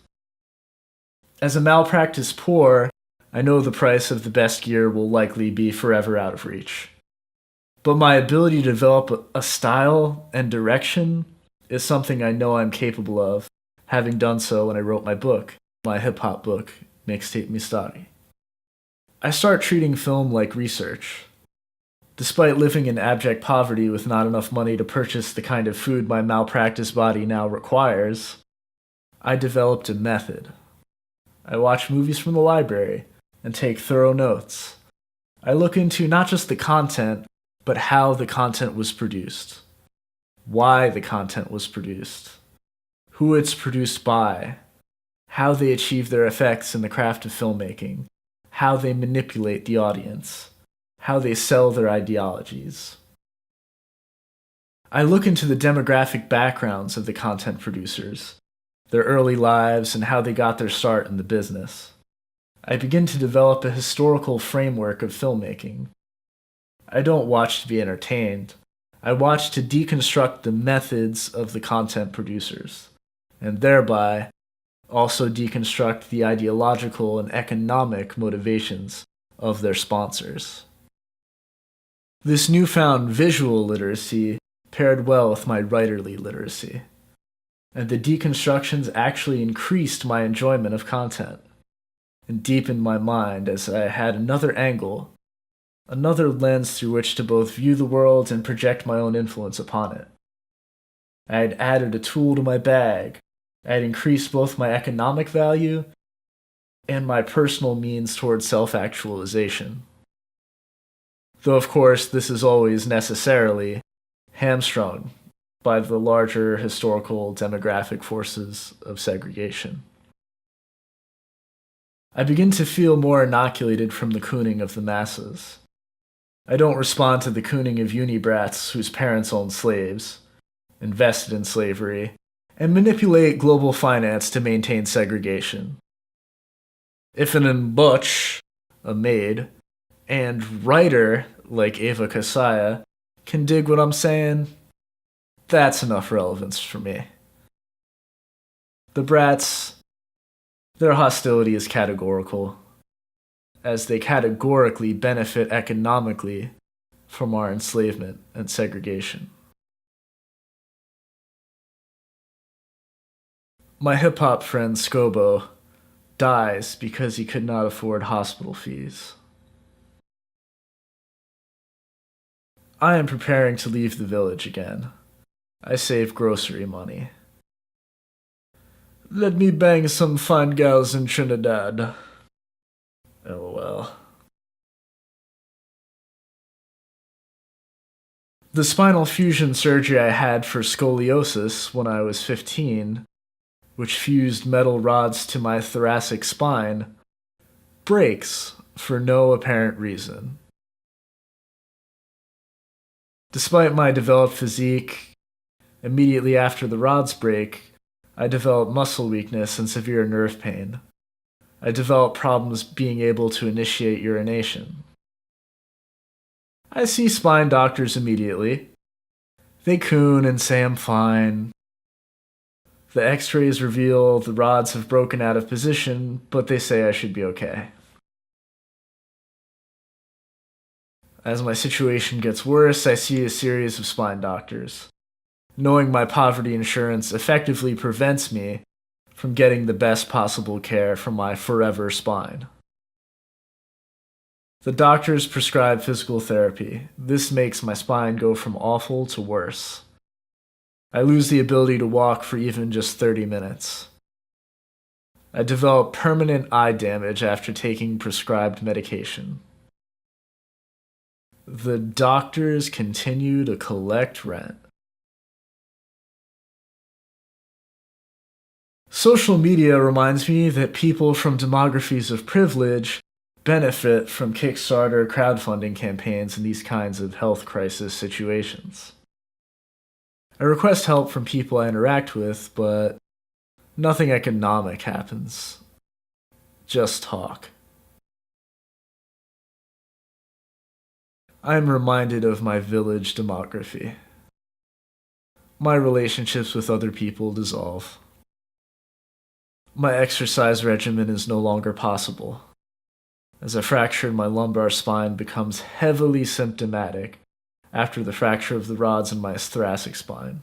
As a malpractice poor, I know the price of the best gear will likely be forever out of reach. But my ability to develop a style and direction is something I know I'm capable of, having done so when I wrote my book, my hip-hop book, Mixtape Mistari. I start treating film like research. Despite living in abject poverty with not enough money to purchase the kind of food my malpractice body now requires, I developed a method. I watch movies from the library and take thorough notes. I look into not just the content, but how the content was produced, why the content was produced, who it's produced by, how they achieve their effects in the craft of filmmaking, how they manipulate the audience, how they sell their ideologies. I look into the demographic backgrounds of the content producers, their early lives, and how they got their start in the business. I begin to develop a historical framework of filmmaking. I don't watch to be entertained. I watch to deconstruct the methods of the content producers, and thereby also deconstruct the ideological and economic motivations of their sponsors. This newfound visual literacy paired well with my writerly literacy, and the deconstructions actually increased my enjoyment of content and deepened my mind as I had another angle, another lens through which to both view the world and project my own influence upon it. I had added a tool to my bag. I had increased both my economic value and my personal means towards self-actualization. Though, of course, this is always necessarily hamstrung by the larger historical demographic forces of segregation. I begin to feel more inoculated from the cooning of the masses. I don't respond to the cooning of uni-brats whose parents own slaves, invested in slavery, and manipulate global finance to maintain segregation. If an butch, a maid, and writer like Eva Kasaya can dig what I'm saying, that's enough relevance for me. The brats, their hostility is categorical, as they categorically benefit economically from our enslavement and segregation. My hip-hop friend Scobo dies because he could not afford hospital fees. I am preparing to leave the village again. I save grocery money. Let me bang some fine gals in Trinidad. LOL. The spinal fusion surgery I had for scoliosis when I was 15, which fused metal rods to my thoracic spine, breaks for no apparent reason. Despite my developed physique, immediately after the rods break, I develop muscle weakness and severe nerve pain. I develop problems being able to initiate urination. I see spine doctors immediately. They coon and say I'm fine. The x-rays reveal the rods have broken out of position, but they say I should be okay. As my situation gets worse, I see a series of spine doctors. Knowing my poverty insurance effectively prevents me from getting the best possible care for my forever spine. The doctors prescribe physical therapy. This makes my spine go from awful to worse. I lose the ability to walk for even just 30 minutes. I develop permanent eye damage after taking prescribed medication. The doctors continue to collect rent. Social media reminds me that people from demographies of privilege benefit from Kickstarter crowdfunding campaigns in these kinds of health crisis situations. I request help from people I interact with, but nothing economic happens. Just talk. I am reminded of my village demography. My relationships with other people dissolve. My exercise regimen is no longer possible, as a fracture in my lumbar spine becomes heavily symptomatic after the fracture of the rods in my thoracic spine.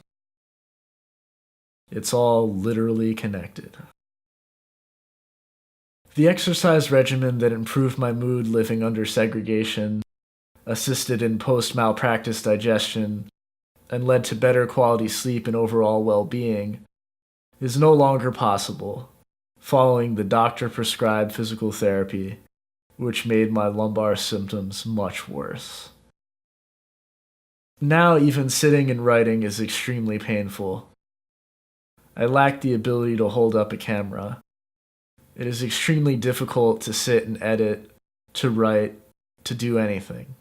It's all literally connected. The exercise regimen that improved my mood living under segregation, assisted in post-malpractice digestion, and led to better quality sleep and overall well-being, is no longer possible following the doctor-prescribed physical therapy, which made my lumbar symptoms much worse. Now even sitting and writing is extremely painful. I lack the ability to hold up a camera. It is extremely difficult to sit and edit, to write, to do anything.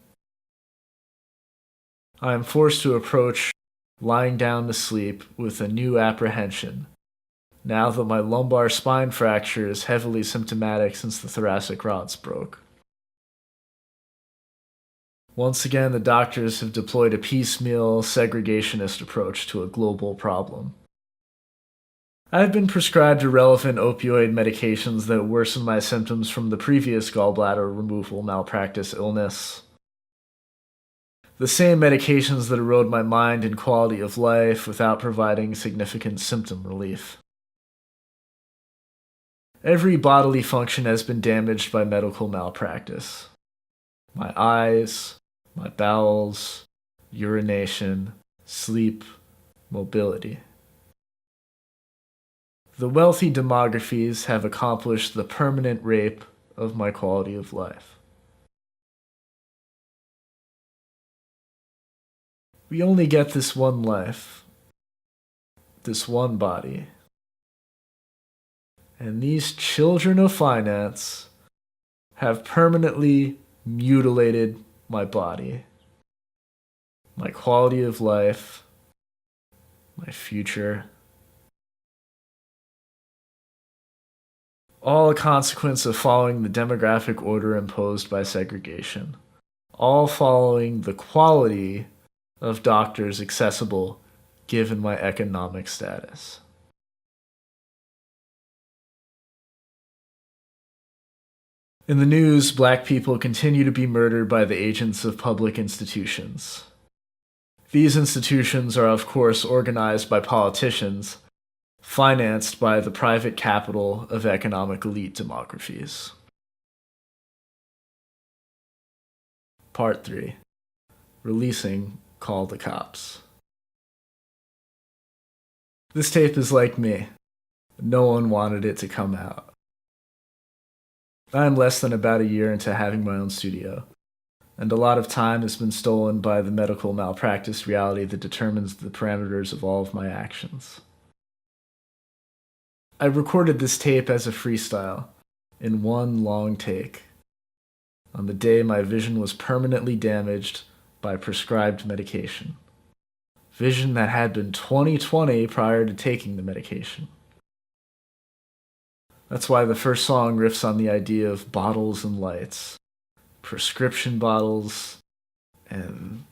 I am forced to approach lying down to sleep with a new apprehension, now that my lumbar spine fracture is heavily symptomatic since the thoracic rods broke. Once again, the doctors have deployed a piecemeal, segregationist approach to a global problem. I've been prescribed irrelevant opioid medications that worsen my symptoms from the previous gallbladder removal malpractice illness. The same medications that erode my mind and quality of life without providing significant symptom relief. Every bodily function has been damaged by medical malpractice. My eyes, my bowels, urination, sleep, mobility. The wealthy demographies have accomplished the permanent rape of my quality of life. We only get this one life, this one body. And these children of finance have permanently mutilated my body, my quality of life, my future. All a consequence of following the demographic order imposed by segregation. All following the quality of doctors accessible given my economic status. In the news, black people continue to be murdered by the agents of public institutions. These institutions are, of course, organized by politicians, financed by the private capital of economic elite demographies. Part 3. Releasing Call the Cops. This tape is like me. No one wanted it to come out. I am less than about a year into having my own studio, and a lot of time has been stolen by the medical malpractice reality that determines the parameters of all of my actions. I recorded this tape as a freestyle, in one long take, on the day my vision was permanently damaged by prescribed medication. Vision that had been 20/20 prior to taking the medication. That's why the first song riffs on the idea of bottles and lights, prescription bottles, and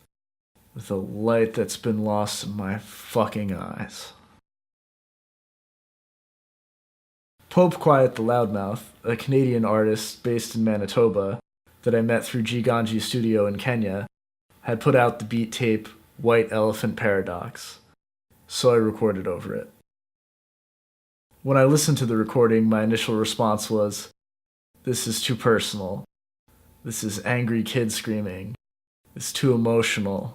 the light that's been lost in my fucking eyes. Quiet Tha Loudmouth, a Canadian artist based in Manitoba that I met through Giganji's studio in Kenya, had put out the beat tape White Elephant Paradox, so I recorded over it. When I listened to the recording, my initial response was, "This is too personal. This is angry kid screaming. It's too emotional,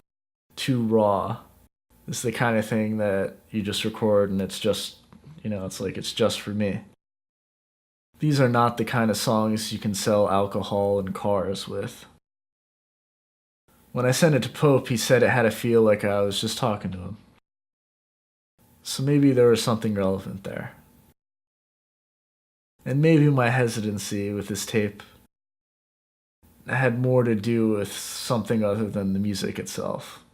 too raw. This is the kind of thing that you just record and it's just, it's like it's just for me. These are not the kind of songs you can sell alcohol and cars with." When I sent it to Pope, he said it had to feel like I was just talking to him. So maybe there was something relevant there. And maybe my hesitancy with this tape had more to do with something other than the music itself.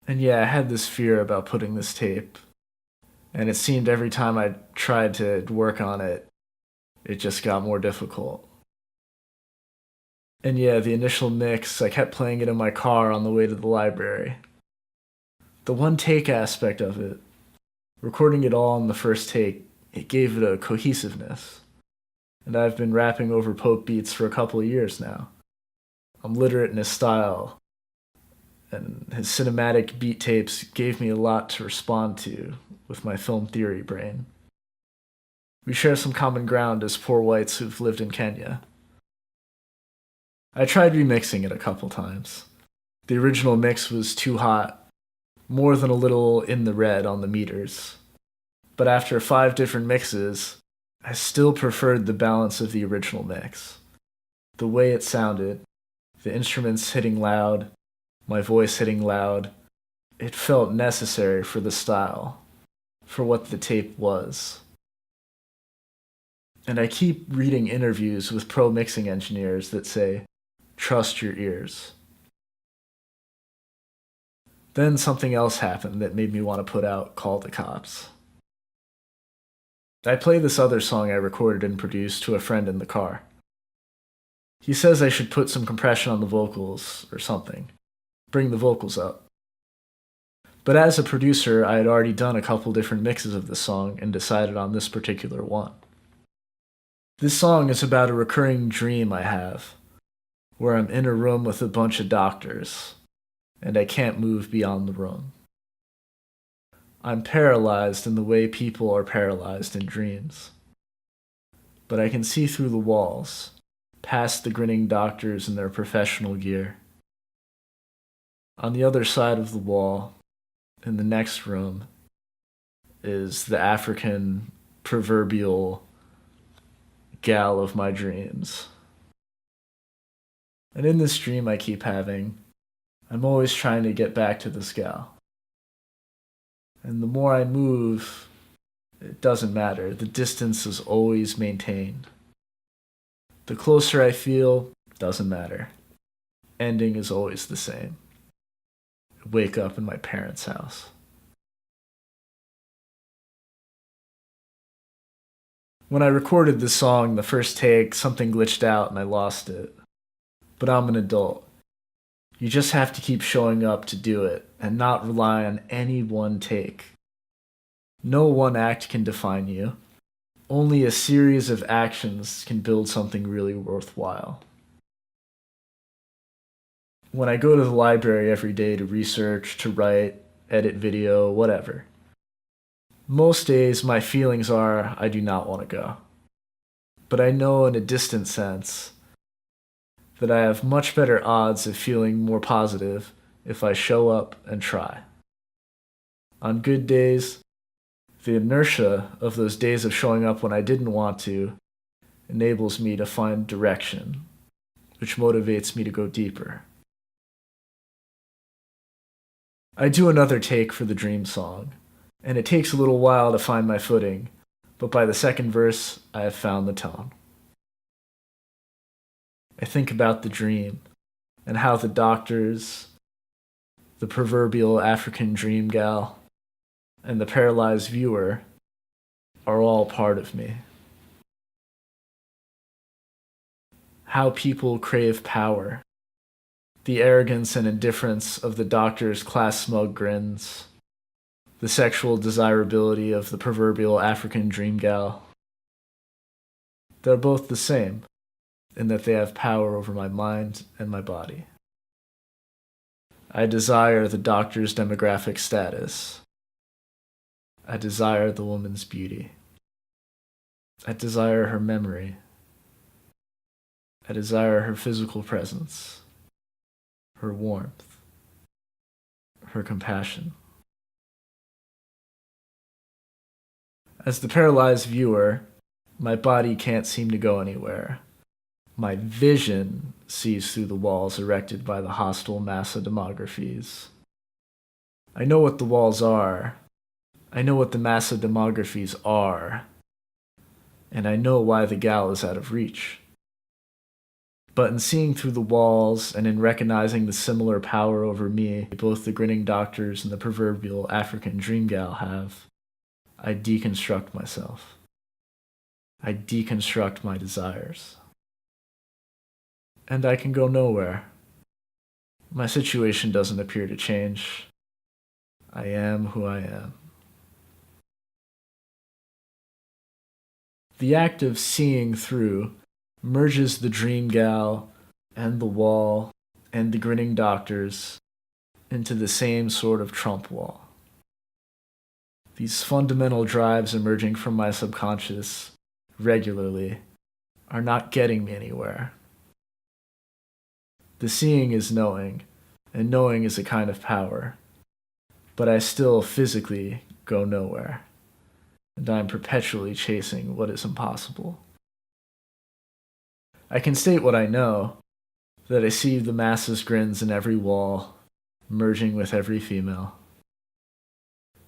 And yeah, I had this fear about putting this tape, and it seemed every time I tried to work on it, it just got more difficult. And yeah, the initial mix, I kept playing it in my car on the way to the library. The one take aspect of it, recording it all in the first take, it gave it a cohesiveness. And I've been rapping over Pope beats for a couple of years now. I'm literate in his style, and his cinematic beat tapes gave me a lot to respond to with my film theory brain. We share some common ground as poor whites who've lived in Kenya. I tried remixing it a couple times. The original mix was too hot, more than a little in the red on the meters. But after 5 different mixes, I still preferred the balance of the original mix. The way it sounded, the instruments hitting loud, my voice hitting loud, it felt necessary for the style, for what the tape was. And I keep reading interviews with pro mixing engineers that say, "Trust your ears." Then something else happened that made me want to put out Call the Cops. I played this other song I recorded and produced to a friend in the car. He says I should put some compression on the vocals or something. Bring the vocals up. But as a producer, I had already done a couple different mixes of the song and decided on this particular one. This song is about a recurring dream I have, where I'm in a room with a bunch of doctors, and I can't move beyond the room. I'm paralyzed in the way people are paralyzed in dreams. But I can see through the walls, past the grinning doctors in their professional gear. On the other side of the wall, in the next room, is the African proverbial gal of my dreams. And in this dream I keep having, I'm always trying to get back to this gal. And the more I move, it doesn't matter. The distance is always maintained. The closer I feel, doesn't matter. Ending is always the same. I wake up in my parents' house. When I recorded this song, the first take, something glitched out and I lost it. But I'm an adult. You just have to keep showing up to do it and not rely on any one take. No one act can define you. Only a series of actions can build something really worthwhile. When I go to the library every day to research, to write, edit video, whatever, most days my feelings are I do not want to go. But I know in a distant sense that I have much better odds of feeling more positive if I show up and try. On good days, the inertia of those days of showing up when I didn't want to enables me to find direction, which motivates me to go deeper. I do another take for the dream song, and it takes a little while to find my footing, but by the second verse, I have found the tone. I think about the dream and how the doctors, the proverbial African dream gal, and the paralyzed viewer are all part of me. How people crave power, the arrogance and indifference of the doctor's class-smug grins, the sexual desirability of the proverbial African dream gal. They're both the same, in that they have power over my mind and my body. I desire the doctor's demographic status. I desire the woman's beauty. I desire her memory. I desire her physical presence, her warmth, her compassion. As the paralyzed viewer, my body can't seem to go anywhere. My vision sees through the walls erected by the hostile massa demographies. I know what the walls are. I know what the massa demographies are. And I know why the gal is out of reach. But in seeing through the walls and in recognizing the similar power over me both the grinning doctors and the proverbial African dream gal have, I deconstruct myself. I deconstruct my desires. And I can go nowhere. My situation doesn't appear to change. I am who I am. The act of seeing through merges the dream gal and the wall and the grinning doctors into the same sort of Trump wall. These fundamental drives emerging from my subconscious regularly are not getting me anywhere. The seeing is knowing, and knowing is a kind of power, but I still physically go nowhere, and I am perpetually chasing what is impossible. I can state what I know, that I see the masses' grins in every wall, merging with every female.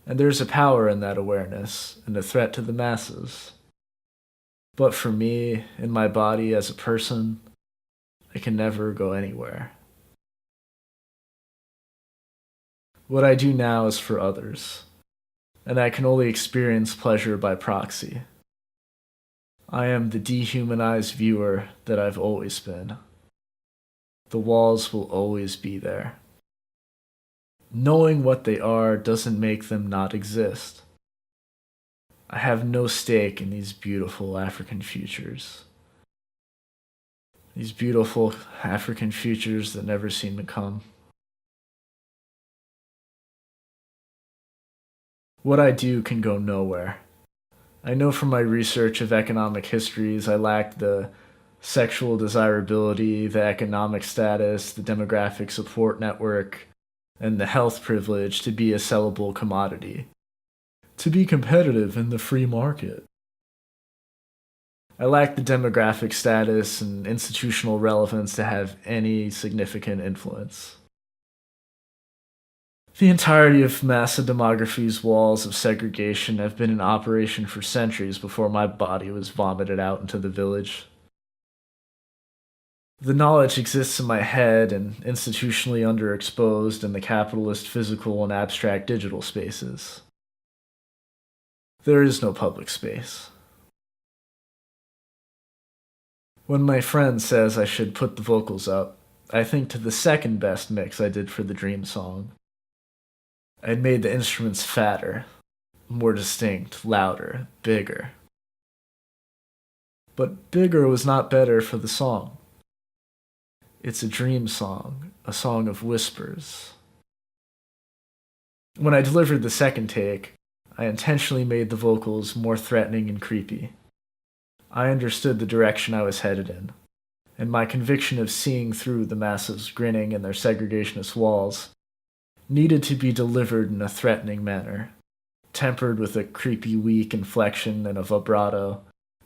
And there's a power in that awareness, and a threat to the masses. But for me, in my body as a person, I can never go anywhere. What I do now is for others, and I can only experience pleasure by proxy. I am the dehumanized viewer that I've always been. The walls will always be there. Knowing what they are doesn't make them not exist. I have no stake in these beautiful African futures. These beautiful African futures that never seem to come. What I do can go nowhere. I know from my research of economic histories I lack the sexual desirability, the economic status, the demographic support network, and the health privilege to be a sellable commodity, to be competitive in the free market. I lack the demographic status and institutional relevance to have any significant influence. The entirety of Massa Demography's walls of segregation have been in operation for centuries before my body was vomited out into the village. The knowledge exists in my head and institutionally underexposed in the capitalist physical and abstract digital spaces. There is no public space. When my friend says I should put the vocals up, I think to the second best mix I did for the Dream song. I'd made the instruments fatter, more distinct, louder, bigger. But bigger was not better for the song. It's a dream song, a song of whispers. When I delivered the second take, I intentionally made the vocals more threatening and creepy. I understood the direction I was headed in, and my conviction of seeing through the masses grinning in their segregationist walls needed to be delivered in a threatening manner, tempered with a creepy weak inflection and a vibrato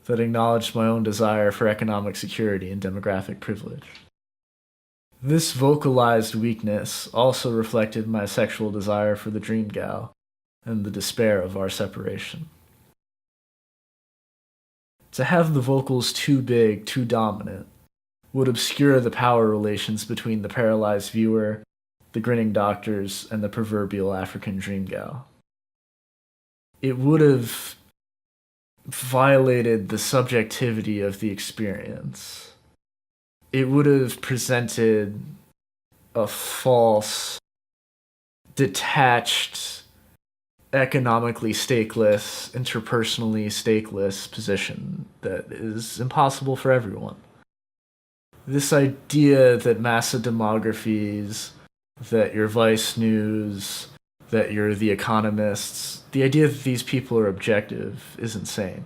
that acknowledged my own desire for economic security and demographic privilege. This vocalized weakness also reflected my sexual desire for the dream gal and the despair of our separation. To have the vocals too big, too dominant, would obscure the power relations between the paralyzed viewer, the grinning doctors, and the proverbial African dream gal. It would have violated the subjectivity of the experience. It would have presented a false, detached, economically stakeless, interpersonally stakeless position that is impossible for everyone. This idea that Massa Demographies, that your Vice News, that you're The Economists, the idea that these people are objective is insane.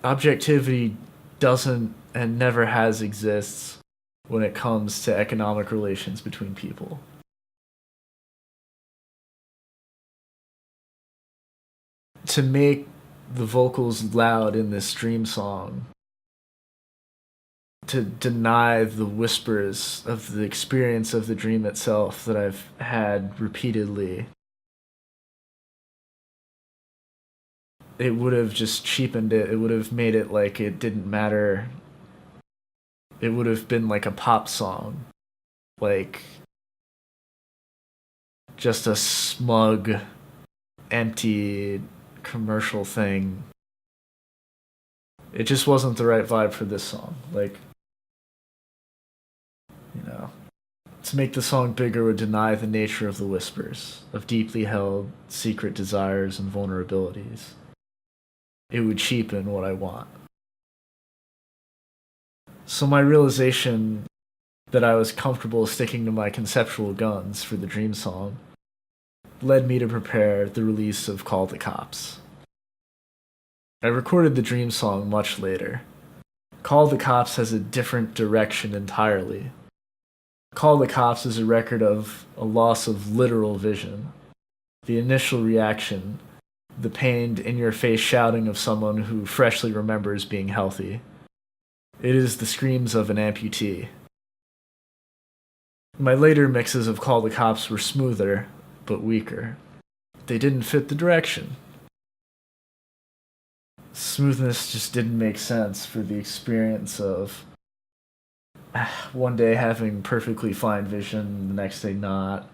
Objectivity doesn't and never has exists when it comes to economic relations between people. To make the vocals loud in this dream song, to deny the whispers of the experience of the dream itself that I've had repeatedly, it would have just cheapened it. It would have made it like it didn't matter. It would have been like a pop song. Like just a smug, empty commercial thing. It just wasn't the right vibe for this song. Like, to make the song bigger would deny the nature of the whispers, of deeply held secret desires and vulnerabilities. It would cheapen what I want. So my realization that I was comfortable sticking to my conceptual guns for the dream song led me to prepare the release of Call the Cops. I recorded the dream song much later. Call the Cops has a different direction entirely. Call the Cops is a record of a loss of literal vision. The initial reaction, the pained, in-your-face shouting of someone who freshly remembers being healthy. It is the screams of an amputee. My later mixes of Call the Cops were smoother, but weaker. They didn't fit the direction. Smoothness just didn't make sense for the experience of one day having perfectly fine vision, the next day not.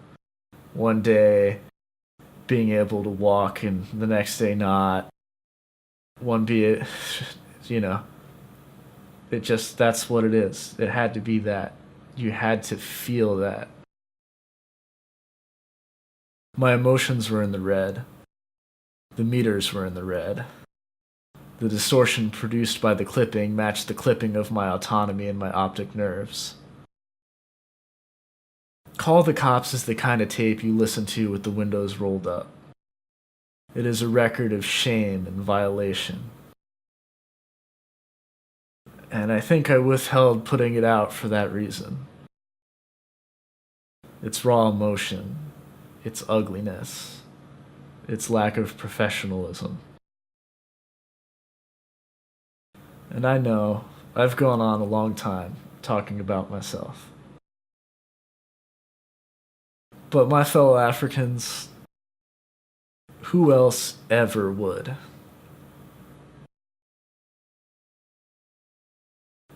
One day being able to walk and the next day not. One be it, you know, that's what it is. It had to be that. You had to feel that. My emotions were in the red. The meters were in the red. The distortion produced by the clipping matched the clipping of my autonomy and my optic nerves. Call the Cops is the kind of tape you listen to with the windows rolled up. It is a record of shame and violation. And I think I withheld putting it out for that reason. Its raw emotion, its ugliness, its lack of professionalism. And I know I've gone on a long time talking about myself. But my fellow Africans, who else ever would?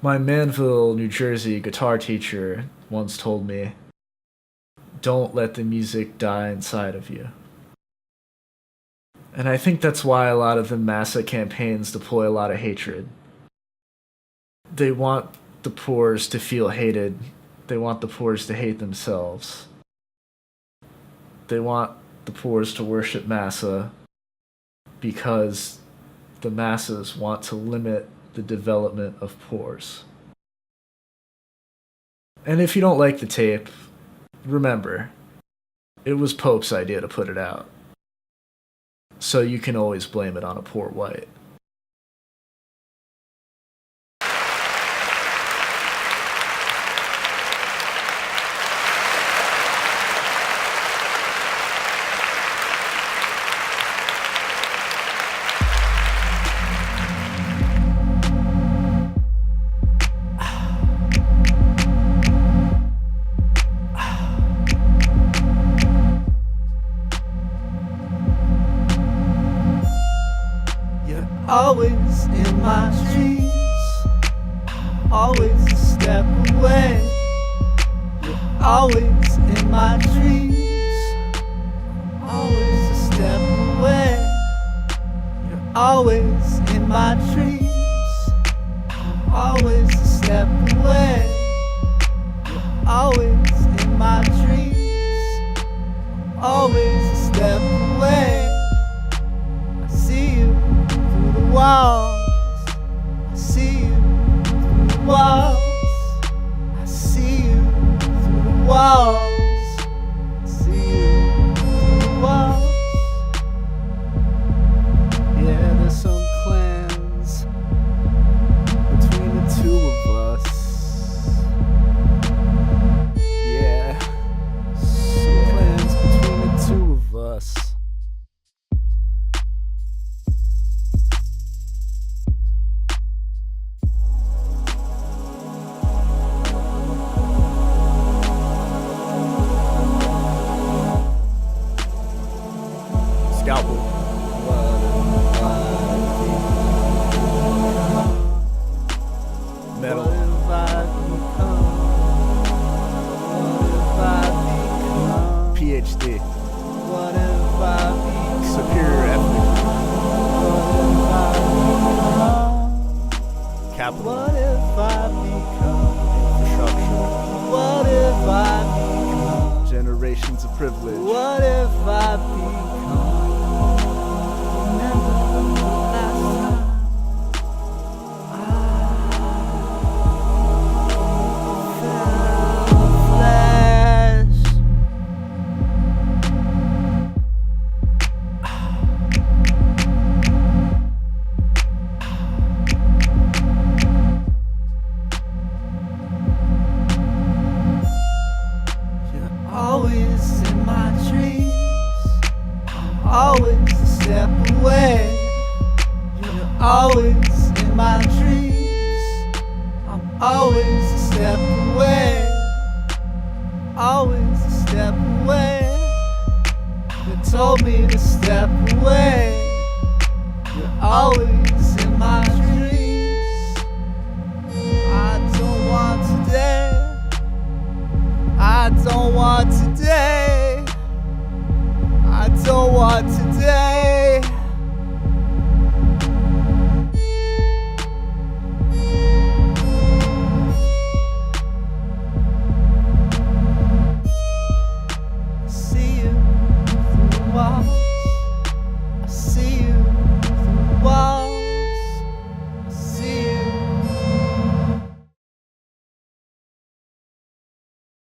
My Manville, New Jersey guitar teacher once told me, "Don't let the music die inside of you." And I think that's why a lot of the massa campaigns deploy a lot of hatred. They want the poors to feel hated. They want the poors to hate themselves. They want the poors to worship massa because the masses want to limit the development of poors. And if you don't like the tape, remember, it was Pope's idea to put it out. So you can always blame it on a poor white. Always in my dreams, always a step away. You're always in my dreams, always a step away. You're always in my dreams, always a step away. You're always in my dreams, always a step away. I see you through the walls, I see you through the walls, I see you through the walls, I see you through the walls. Yeah, there's some clans between the two of us. Yeah, some clans between the two of us. Scalpel. Metal. PhD. Superior ethnic. Capital. What if I become Infrastructure. What if I become Generations of privilege. What if I become Remember the last time I felt the flesh. You're always in my dreams, I'm always a step away. You're always in my dreams, I'm always a step away. Always a step away. You told me to step away. You're always in my dreams. I don't want today. I don't want today. I don't want today.